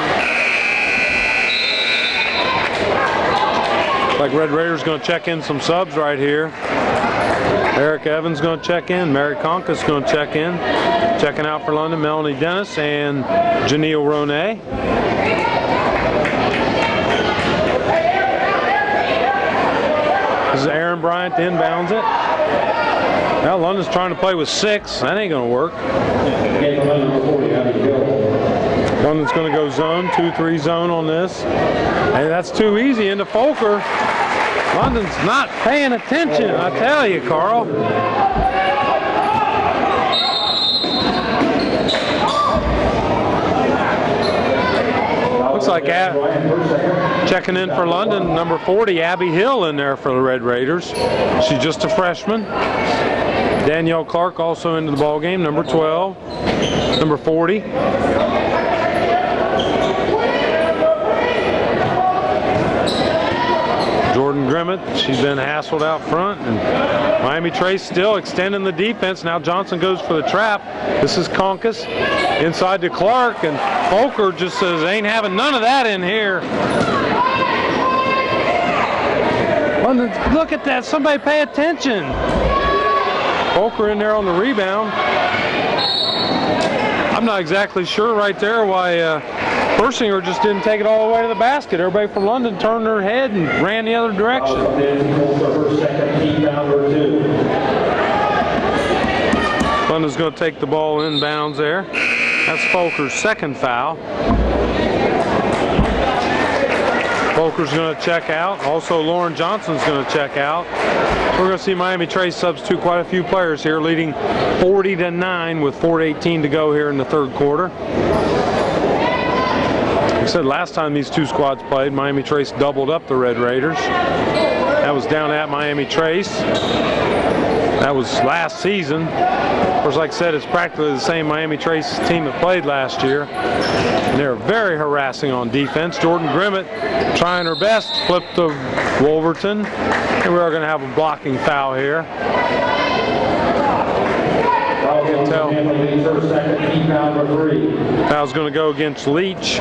Like Red Raiders going to check in some subs right here. Eric Evans going to check in. Mary Conkus going to check in. Checking out for London, Melanie Dennis and Janelle Ronay. This is Aaron Bryant inbounds it. Now London's trying to play with 6. That ain't going to work. London's going to go zone, 2-3 zone on this. And that's too easy into Folker. London's not paying attention, I tell you, Carl. Looks like checking in for London, number 40, Abby Hill in there for the Red Raiders. She's just a freshman. Danielle Clark also into the ball game, number 12, number 40. Jordan Grimmett, she's been hassled out front, and Miami Trace still extending the defense. Now Johnson goes for the trap. This is Conkus inside to Clark, and Folker just says, ain't having none of that in here. London, look at that, somebody pay attention. Folker in there on the rebound. I'm not exactly sure right there why Persinger just didn't take it all the way to the basket. Everybody from London turned their head and ran the other direction. London's going to take the ball inbounds there. That's Folker's second foul. Folker's going to check out. Also, Lauren Johnson's going to check out. We're going to see Miami Trace substitute quite a few players here, leading 40-9 with 4:18 to go here in the third quarter. Like I said, last time these two squads played, Miami Trace doubled up the Red Raiders. That was down at Miami Trace. That was last season. Of course, like I said, it's practically the same Miami Trace team that played last year. And they're very harassing on defense. Jordan Grimmett trying her best to flip to Wolverton. And we are going to have a blocking foul here. Foul's going to go against Leach.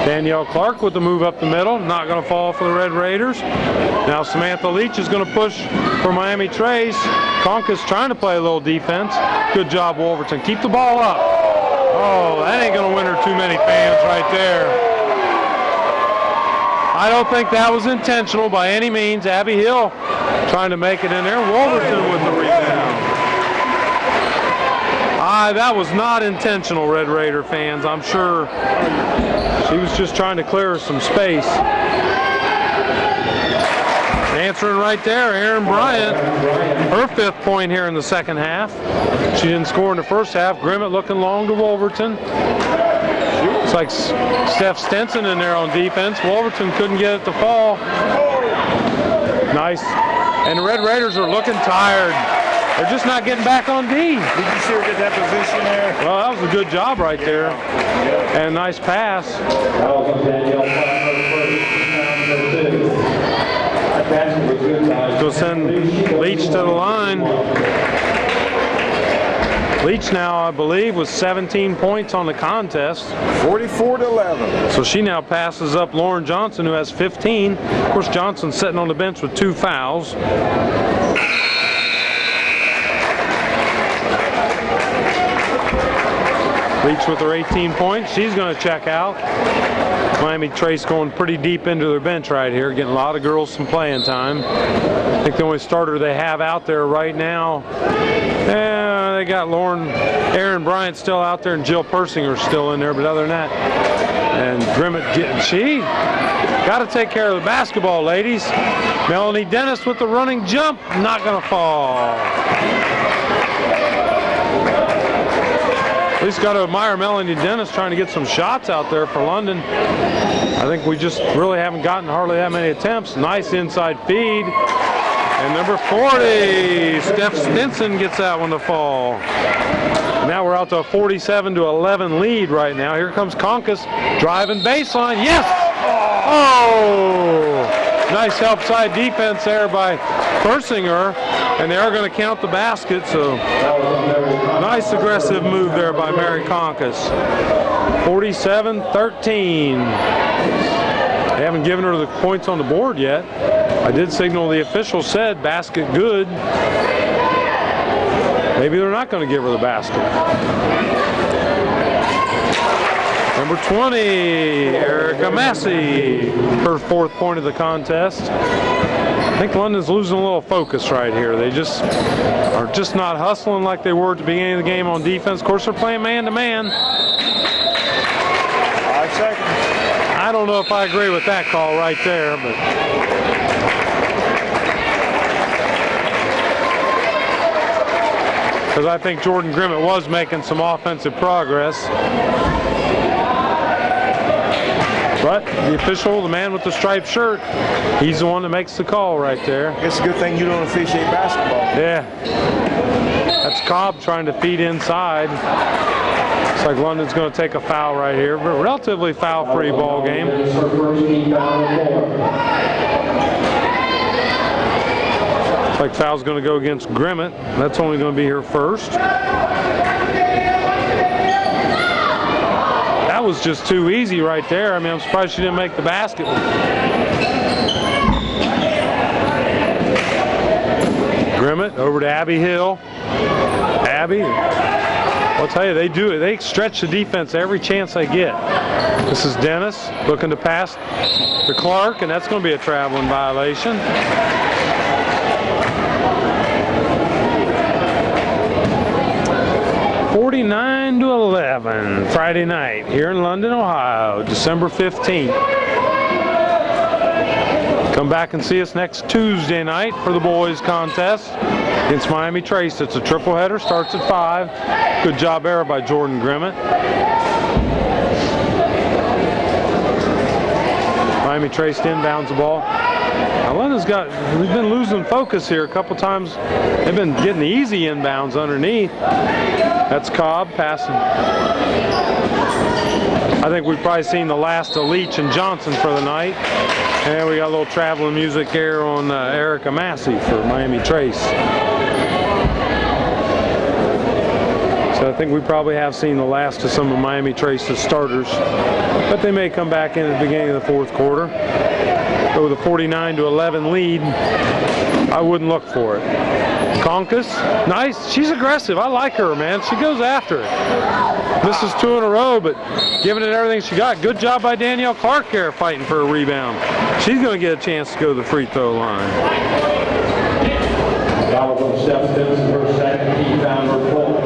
Danielle Clark with the move up the middle, not going to fall for the Red Raiders. Now Samantha Leach is going to push for Miami Trace. Conkus trying to play a little defense. Good job, Wolverton. Keep the ball up. Oh, that ain't going to win her too many fans right there. I don't think that was intentional by any means. Abby Hill trying to make it in there. Wolverton with the rebound. That was not intentional, Red Raider fans. I'm sure she was just trying to clear some space. Answering right there, Aaron Bryant. Her 5th point here in the second half. She didn't score in the first half. Grimmett looking long to Wolverton. It's like Steph Stenson in there on defense. Wolverton couldn't get it to fall. Nice. And the Red Raiders are looking tired. They're just not getting back on D. Did you see her get that position there? Well, that was a good job right there. And a nice pass. Go send Leach to the line. Leach now, I believe, was 17 points on the contest. 44-11. So she now passes up Lauren Johnson, who has 15. Of course, Johnson's sitting on the bench with 2 fouls. Leach with her 18 points. She's going to check out. Miami Trace going pretty deep into their bench right here, getting a lot of girls some playing time. I think the only starter they have out there right now, they got Aaron Bryant still out there, and Jill Persinger's still in there, but other than that, and Grimmett, she got to take care of the basketball, ladies. Melanie Dennis with the running jump, not going to fall. At least got to admire Melanie Dennis trying to get some shots out there for London. I think we just really haven't gotten hardly that many attempts. Nice inside feed. And number 40, Steph Stinson gets that one to fall. Now we're out to a 47-11 lead right now. Here comes Conkus driving baseline. Yes! Oh! Nice help side defense there by Persinger, and they are going to count the basket, so nice aggressive move there by Mary Conkus. 47-13. They haven't given her the points on the board yet. I did signal the official said basket good. Maybe they're not going to give her the basket. Number 20, Erica Massey, her 4th point of the contest. I think London's losing a little focus right here. They just are just not hustling like they were at the beginning of the game on defense. Of course, they're playing man-to-man. 5 seconds. I don't know if I agree with that call right there, but because I think Jordan Grimmett was making some offensive progress. But the official, the man with the striped shirt, he's the one that makes the call right there. It's a good thing you don't officiate basketball. Yeah. That's Cobb trying to feed inside. Looks like London's going to take a foul right here. But relatively foul-free ball game. Looks like foul's going to go against Grimmett. That's only going to be her first. That was just too easy right there. I mean, I'm surprised she didn't make the basket. Grimmett over to Abby Hill. Abby, I'll tell you, they do it. They stretch the defense every chance they get. This is Dennis looking to pass to Clark, and that's going to be a traveling violation. (49-11) Friday night here in London, Ohio, December 15th. Come back and see us next Tuesday night for the boys contest against Miami Trace. It's a triple header, starts at 5. Good job there by Jordan Grimmett. Miami Trace inbounds the ball. Now London's we've been losing focus here a couple times. They've been getting the easy inbounds underneath. That's Cobb passing. I think we've probably seen the last of Leach and Johnson for the night. And we got a little traveling music here on Erica Massey for Miami Trace. So I think we probably have seen the last of some of Miami Trace's starters. But they may come back in at the beginning of the 4th quarter. But with a 49-11 lead, I wouldn't look for it. Conkus, nice. She's aggressive. I like her, man. She goes after it. This is 2 in a row, but giving it everything she got. Good job by Danielle Clark here fighting for a rebound. She's going to get a chance to go to the free throw line. Foul from Steph Dennis, her second. He found her fourth.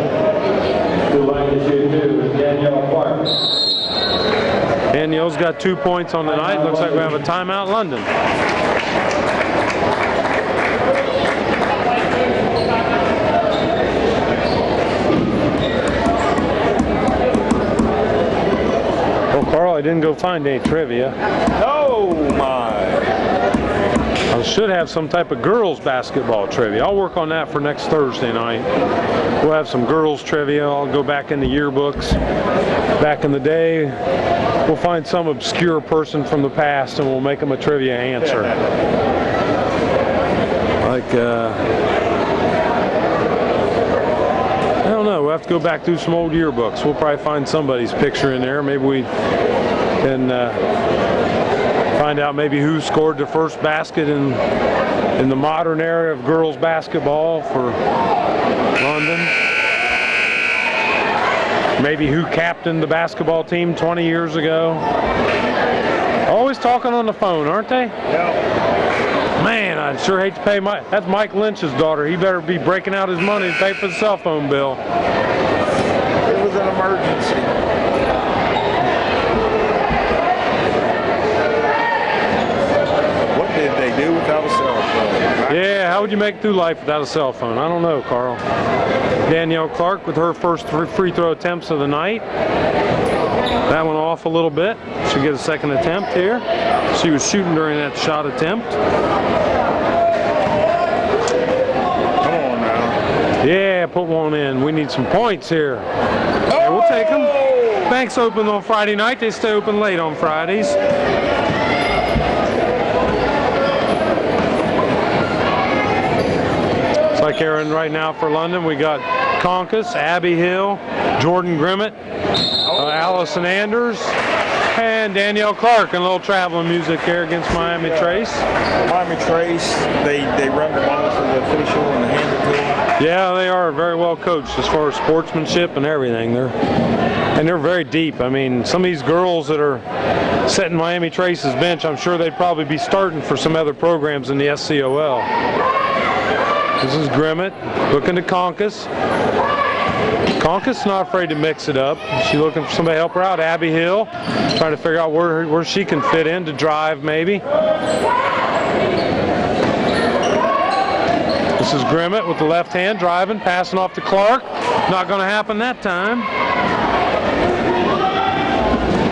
The line to shoot 2 is Danielle Clark. Danielle's got 2 points on the night. Looks like we have a timeout, London. Well, Carl, I didn't go find any trivia. Oh my! I should have some type of girls basketball trivia. I'll work on that for next Thursday night. We'll have some girls trivia. I'll go back in the yearbooks. Back in the day, we'll find some obscure person from the past and we'll make them a trivia answer. Like, I don't know. We'll have to go back through some old yearbooks. We'll probably find somebody's picture in there. Maybe we can find out maybe who scored the first basket in the modern era of girls basketball for London. Maybe who captained the basketball team 20 years ago. Always talking on the phone, aren't they? Yeah. Man, I'd sure hate to pay that's Mike Lynch's daughter. He better be breaking out his money to pay for the cell phone bill. It was an emergency. What did they do without a cell phone? Yeah, how would you make it through life without a cell phone? I don't know, Carl. Danielle Clark with her first free throw attempts of the night. That one off a little bit. She'll get a second attempt here. She was shooting during that shot attempt. Come on now. Yeah, put one in. We need some points here. Yeah, we'll take them. Banks open on Friday night. They stay open late on Fridays. It's like Aaron right now for London. We got Conkus, Abby Hill, Jordan Grimmett, Allison Anders, and Danielle Clark, and a little traveling music here against Miami Trace. Miami Trace, they run the ball to the official and hand it to them. Yeah, they are very well coached as far as sportsmanship and everything. They're very deep. I mean, some of these girls that are setting Miami Trace's bench, I'm sure they'd probably be starting for some other programs in the SCOL. This is Grimmett looking to Conkus. Conkus not afraid to mix it up. She's looking for somebody to help her out. Abby Hill trying to figure out where she can fit in to drive maybe. This is Grimmett with the left hand driving, passing off to Clark. Not going to happen that time.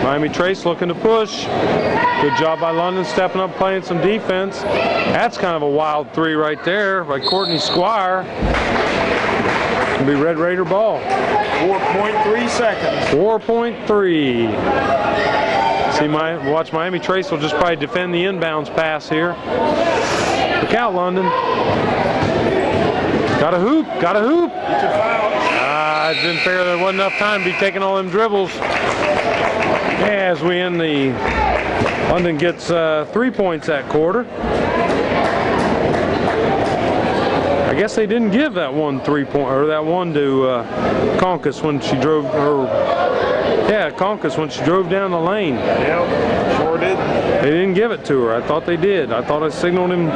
Miami Trace looking to push. Good job by London stepping up, playing some defense. That's kind of a wild three right there by Courtney Squire. It'll be Red Raider ball. 4.3 seconds. 4.3. Watch Miami Trace will just probably defend the inbounds pass here. Look out, London. Got a hoop, got a hoop. It didn't fair. There wasn't enough time to be taking all them dribbles. As we end the, London gets 3 points that quarter. I guess they didn't give that one 3-point, or that one to Conkus when she drove, Conkus when she drove down the lane. Yep, sure did. They didn't give it to her. I thought they did. I thought I signaled him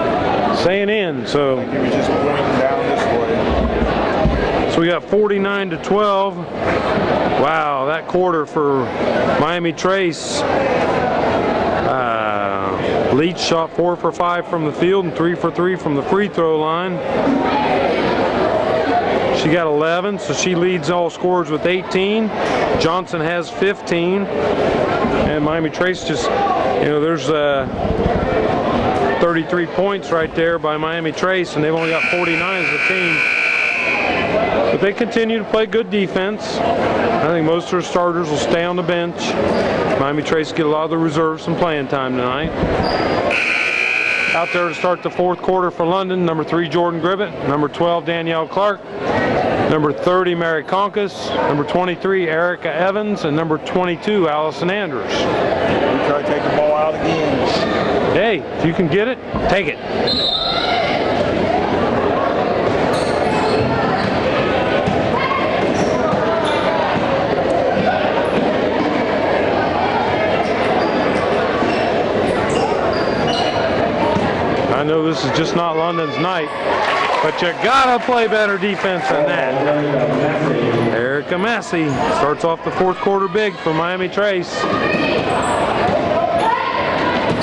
saying in. So I think he was just pointing down this way. So we got 49-12. Wow, that quarter for Miami Trace. Leach shot 4 for 5 from the field and 3 for 3 from the free throw line. She got 11, so she leads all scorers with 18. Johnson has 15. And Miami Trace just, there's 33 points right there by Miami Trace, and they've only got 49 as a team. But they continue to play good defense. I think most of their starters will stay on the bench. Miami Trace get a lot of the reserves some playing time tonight. Out there to start the fourth quarter for London, number 3 Jordan Gribbett, number 12 Danielle Clark, number 30 Mary Conkus, number 23 Erica Evans, and number 22 Allison Anders. We try to take the ball out again. Hey, if you can get it, take it. I know this is just not London's night, but you gotta play better defense than that. Erica Massey starts off the fourth quarter big for Miami Trace.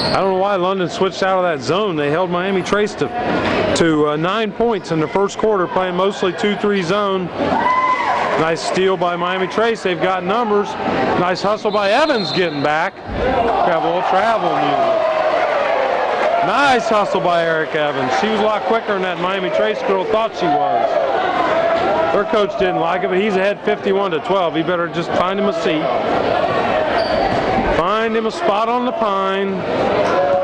I don't know why London switched out of that zone. They held Miami Trace to 9 points in the first quarter, playing mostly 2-3 zone. Nice steal by Miami Trace. They've got numbers. Nice hustle by Evans getting back. Have a little travel music. Nice hustle by Eric Evans. She was a lot quicker than that Miami Trace girl thought she was. Her coach didn't like it, but he's ahead 51-12. He better just find him a seat. Find him a spot on the pine.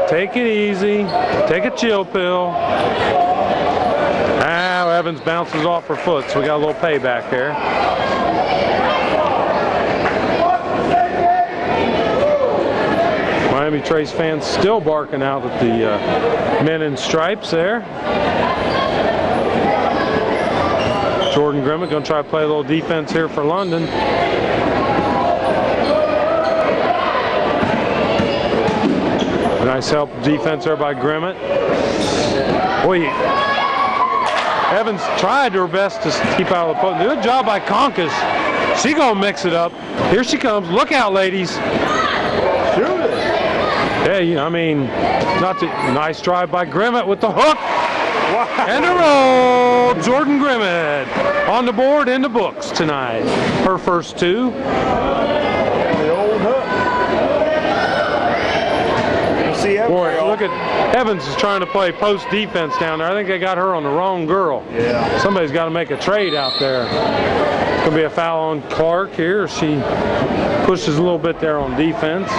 Take it easy. Take a chill pill. Now Evans bounces off her foot, so we got a little payback there. Miami Trace fans still barking out at the men in stripes there. Jordan Grimmett going to try to play a little defense here for London. Nice help defense there by Grimmett. Boy, Evans tried her best to keep out of the post. Good job by Conkus. She going to mix it up. Here she comes. Look out, ladies. Shoot it. Hey, I mean, nice drive by Grimmett with the hook. Wow. And a roll. Jordan Grimmett on the board in the books tonight. Her first 2. The old hook. We'll see that Boy, look at Evans is trying to play post defense down there. I think they got her on the wrong girl. Yeah. Somebody's got to make a trade out there. Could be a foul on Clark here. She pushes a little bit there on defense.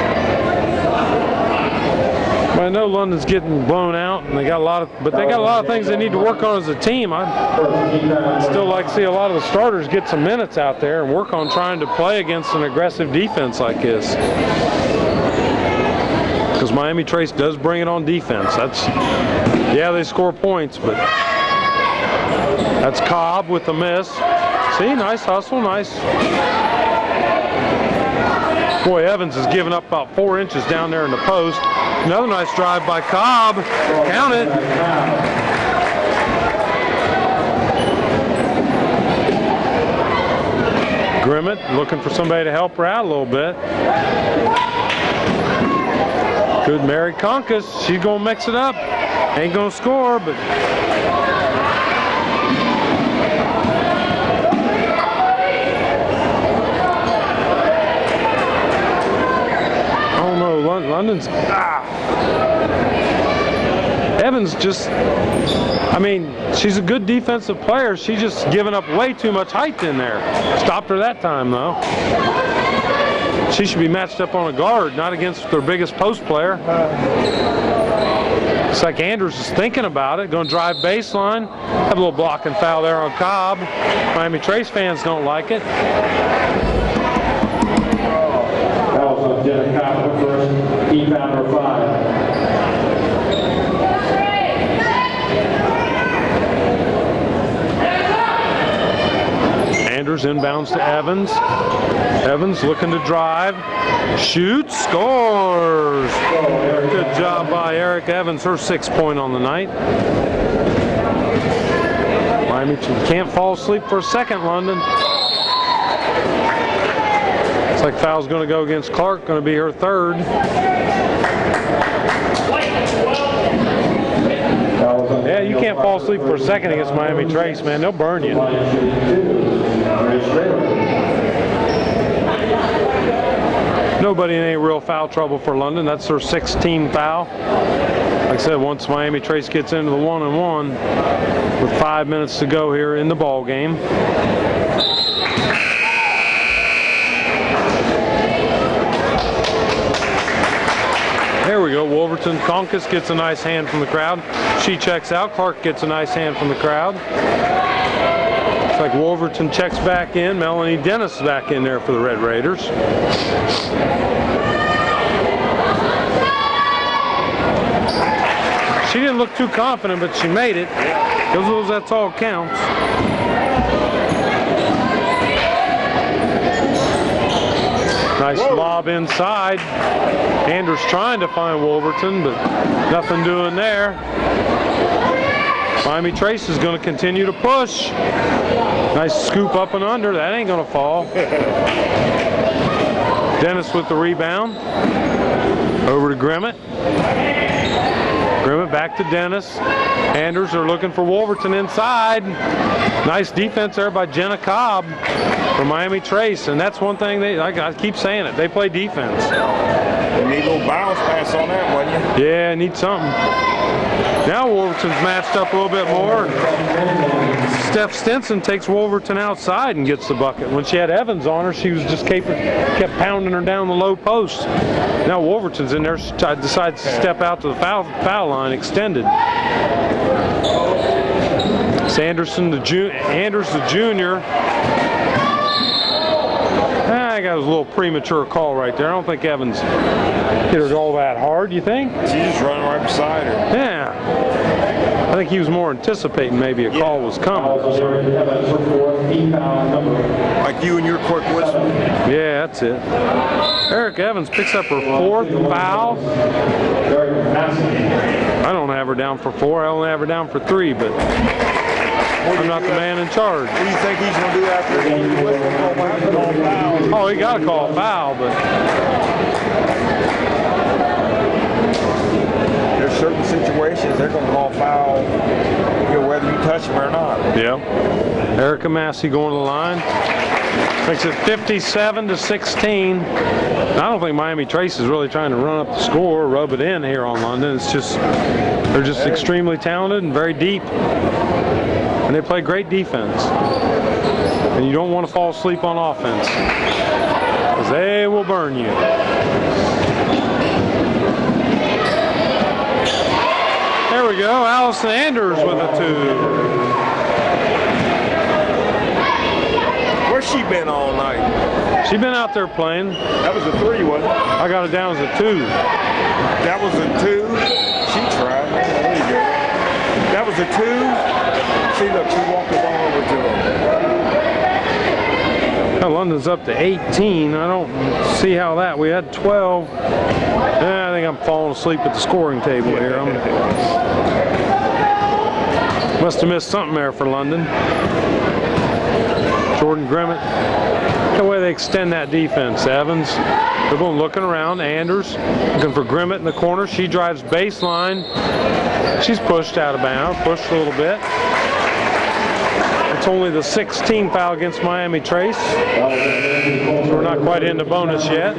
But I know London's getting blown out, and they got a lot of things they need to work on as a team. I'd still like to see a lot of the starters get some minutes out there and work on trying to play against an aggressive defense like this. Because Miami Trace does bring it on defense. Yeah, they score points, but that's Cobb with the miss. See, nice hustle, nice. Boy, Evans has given up about 4 inches down there in the post. Another nice drive by Cobb. Count it. Grimmett looking for somebody to help her out a little bit. Good Mary Conkus. She's going to mix it up. Ain't going to score, but... London's Evans just, I mean, she's a good defensive player. She's just given up way too much height in there. Stopped her that time, though. She should be matched up on a guard, not against their biggest post player. Looks like Andrews is thinking about it. Going to drive baseline. Have a little block and foul there on Cobb. Miami Trace fans don't like it. Jenna Cobb the first, he found her 5. Andrews inbounds to Evans. Evans looking to drive. Shoots, scores. Good job by Eric Evans, her 6th point on the night. Miami can't fall asleep for a second, London. Looks like foul's going to go against Clark, going to be her 3rd. Yeah, you can't fall asleep for a second against Miami Trace, man. They'll burn you. Nobody in any real foul trouble for London. That's their 6th team foul. Like I said, once Miami Trace gets into the 1-and-1 with 5 minutes to go here in the ball game. There we go. Wolverton. Conkus gets a nice hand from the crowd. She checks out. Clark gets a nice hand from the crowd. Looks like Wolverton checks back in. Melanie Dennis is back in there for the Red Raiders. She didn't look too confident, but she made it. That's all counts. Nice lob inside. Andrews trying to find Wolverton, but nothing doing there. Miami Trace is going to continue to push. Nice scoop up and under. That ain't going to fall. Dennis with the rebound. Over to Grimmett. Grimmett back to Dennis. Andrews are looking for Wolverton inside. Nice defense there by Jenna Cobb for Miami Trace, and that's one thing I keep saying it. They play defense. You need a little bounce pass on that, wouldn't you? Yeah, need something. Now Wolverton's matched up a little bit more. Steph Stinson takes Wolverton outside and gets the bucket. When she had Evans on her, she was just kept pounding her down the low post. Now Wolverton's in there. She decides to step out to the foul line, extended. Andrews the junior. I got a little premature call right there. I don't think Evans hit her all that hard, you think? She's just running right beside her. Yeah. I think he was more anticipating maybe a call was coming. Like you and your quick whistle. Yeah, that's it. Eric Evans picks up her 4th foul. I don't have her down for 4. I only have her down for 3, but I'm not the man in charge. What do you think he's going to do after he call foul? Oh, he got to call a foul, but there's certain situations they're going to call foul, whether you touch them or not. yeah. Erica Massey going to the line. Makes it 57-16. I don't think Miami Trace is really trying to run up the score or rub it in here on London. It's just, they're just extremely talented and very deep. And they play great defense. And you don't want to fall asleep on offense, because they will burn you. There we go, Allison Anders with a 2. Where's she been all night? She's been out there playing. That was a 3, wasn't it? I got it down as a 2. That was a 2. She tried. There you go. That was a 2. See, look, she walked the ball over to him. Well, London's up to 18. I don't see how that. We had 12. I think I'm falling asleep at the scoring table here. Must have missed something there for London. Jordan Grimmett. The way they extend that defense. Evans. They're going looking around. Anders looking for Grimmett in the corner. She drives baseline. She's pushed out of bounds. Pushed a little bit. It's only the 16th foul against Miami Trace. So we're not quite into bonus yet.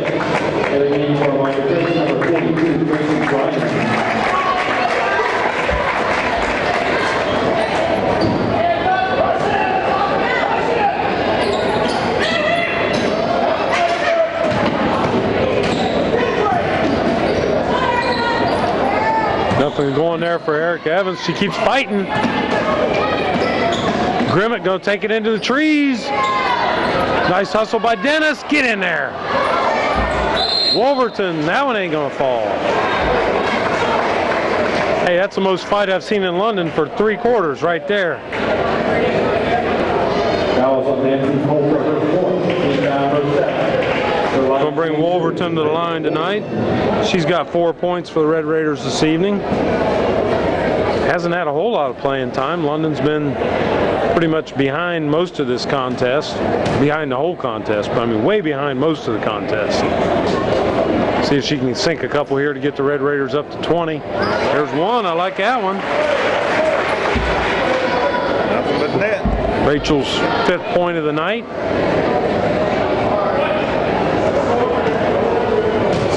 Nothing going there for Eric Evans. She keeps fighting. Grimmett go take it into the trees. Nice hustle by Dennis. Get in there. Wolverton, that one ain't gonna fall. Hey, that's the most fight I've seen in London for 3 quarters right there. Gonna bring Wolverton to the line tonight. She's got 4 points for the Red Raiders this evening. Hasn't had a whole lot of playing time. London's been pretty much behind most of this contest. Behind the whole contest, but I mean way behind most of the contest. See if she can sink a couple here to get the Red Raiders up to 20. There's one. I like that one. Nothing but net. Rachel's 5th point of the night.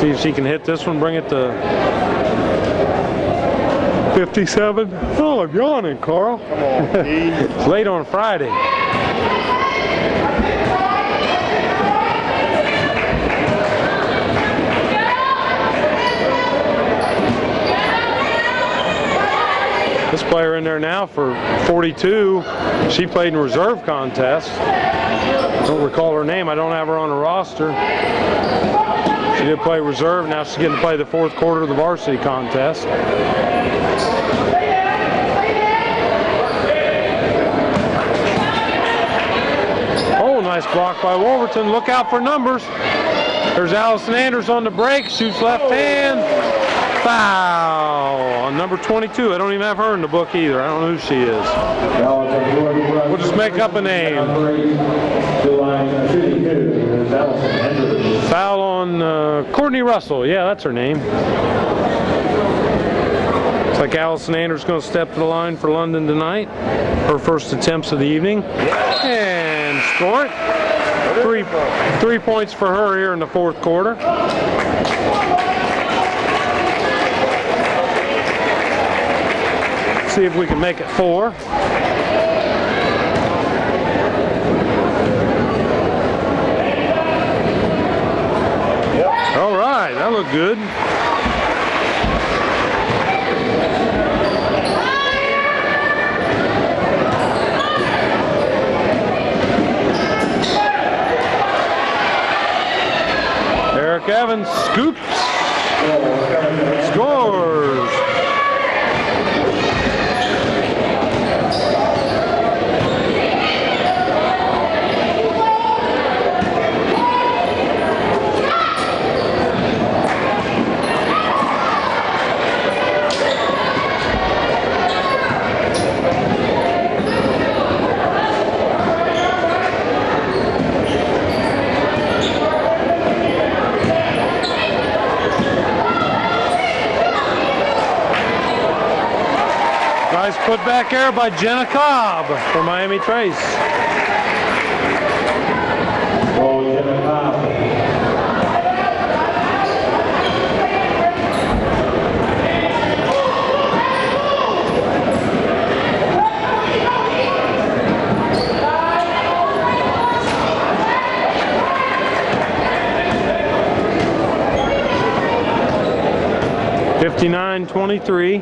See if she can hit this one, bring it to 57. Oh, I'm yawning, Carl. Come on, It's late on Friday. This player in there now for 42. She played in reserve contest. I don't recall her name. I don't have her on the roster. She did play reserve. Now she's getting to play the 4th quarter of the varsity contest. Oh, nice block by Wolverton. Look out for numbers. There's Allison Anders on the break. Shoots left hand. Foul on number 22. I don't even have her in the book either. I don't know who she is. We'll just make up a name. Foul on Courtney Russell. Yeah, that's her name. Looks like Allison Anders going to step to the line for London tonight. Her first attempts of the evening. And score it. 3 points for her here in the 4th quarter. See if we can make it 4. All right, that looked good. Eric Evans scoops, scores. Nice put back there by Jenna Cobb for Miami Trace. 59-23.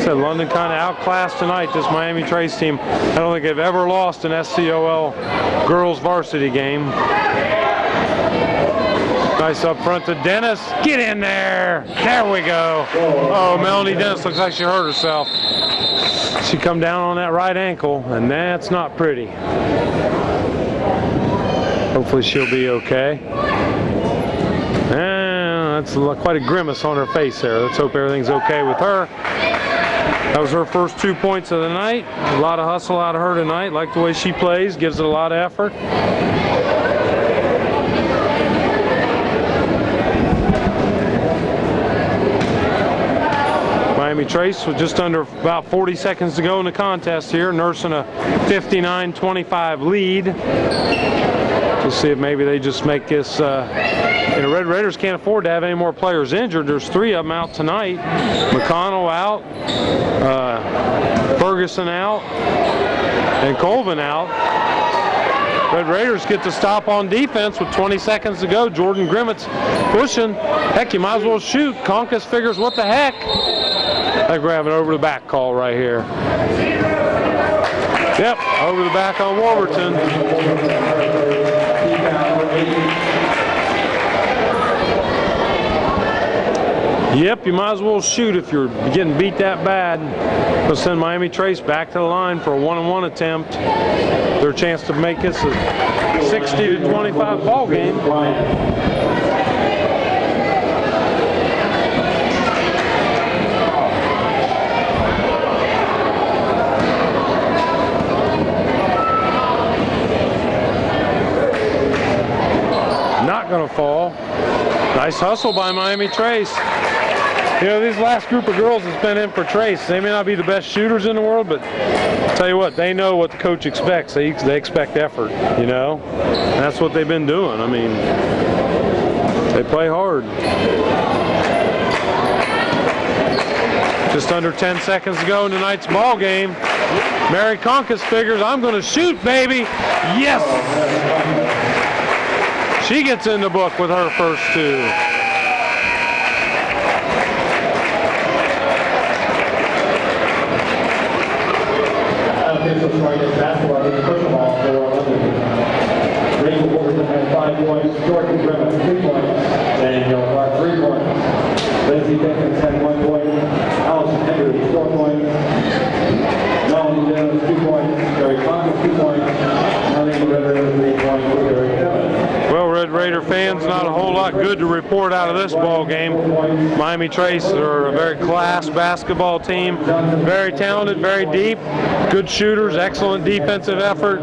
Said London kind of outclassed tonight, this Miami Trace team. I don't think they've ever lost an SCOL girls varsity game. Nice up front to Dennis. Get in there. There we go. Oh, Melanie Dennis looks like she hurt herself. She come down on that right ankle, and that's not pretty. Hopefully she'll be okay. And that's quite a grimace on her face there. Let's hope everything's okay with her. That was her first 2 points of the night. A lot of hustle out of her tonight. Like the way she plays, gives it a lot of effort. Miami Trace with just under about 40 seconds to go in the contest here, nursing a 59-25 lead. We'll see if maybe they just make this. The Red Raiders can't afford to have any more players injured. There's 3 of them out tonight. McConnell out, Ferguson out, and Colvin out. Red Raiders get the stop on defense with 20 seconds to go. Jordan Grimmett's pushing. Heck, you might as well shoot. Conkus figures, what the heck? I think we're having an over the back call right here. Yep, over the back on Warburton. Yep, you might as well shoot if you're getting beat that bad. They'll send Miami Trace back to the line for a 1-on-1 attempt. Their chance to make this a 60-25 ball game. Not going to fall. Nice hustle by Miami Trace. You know, these last group of girls that's been in for Trace, they may not be the best shooters in the world, but I'll tell you what, they know what the coach expects. They expect effort, you know? And that's what they've been doing. I mean, they play hard. Just under 10 seconds to go in tonight's ball game. Mary Conkus figures, I'm going to shoot, baby. Yes! She gets in the book with her first 2. Basketball is first of all for London. Rachel Wolverton has 5 points, Jordan Grimmett 3 points, Daniel Clark 3 points, Lindsay Pickens had 1 point, Allison Henry 4 points, Melanie Dennis 2 points, Gary Conklin 2 points, Melanie Ritter 3 points for Gary Evans. Well, Red Raider fans, not a whole lot good to report out of this ball game. Miami Trace are a very class basketball team, very talented, very deep, good shooters, excellent defensive effort,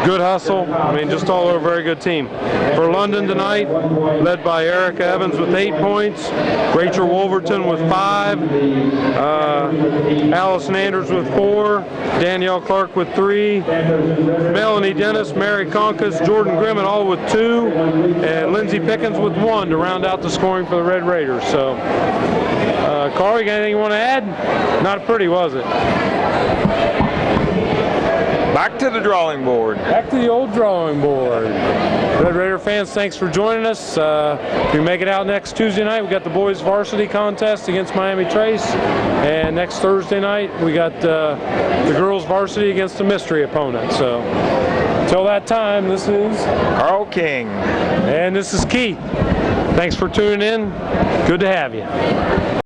good hustle. I mean, just all over a very good team. For London tonight, led by Erica Evans with 8 points, Rachel Wolverton with 5, Allison Anders with 4, Danielle Clark with 3, Melanie Dennis, Mary Conkus, Jordan Grimmett all with 2, and Lindsay Pickens with 1 to round out the scoring for the Red Raiders. So, Carl, you got anything you want to add? Not pretty, was it? Back to the drawing board. Back to the old drawing board. Red Raider fans, thanks for joining us. If you make it out next Tuesday night, we got the boys varsity contest against Miami Trace, and next Thursday night we got the girls varsity against the mystery opponent. So until that time, this is Carl King. And this is Keith. Thanks for tuning in. Good to have you.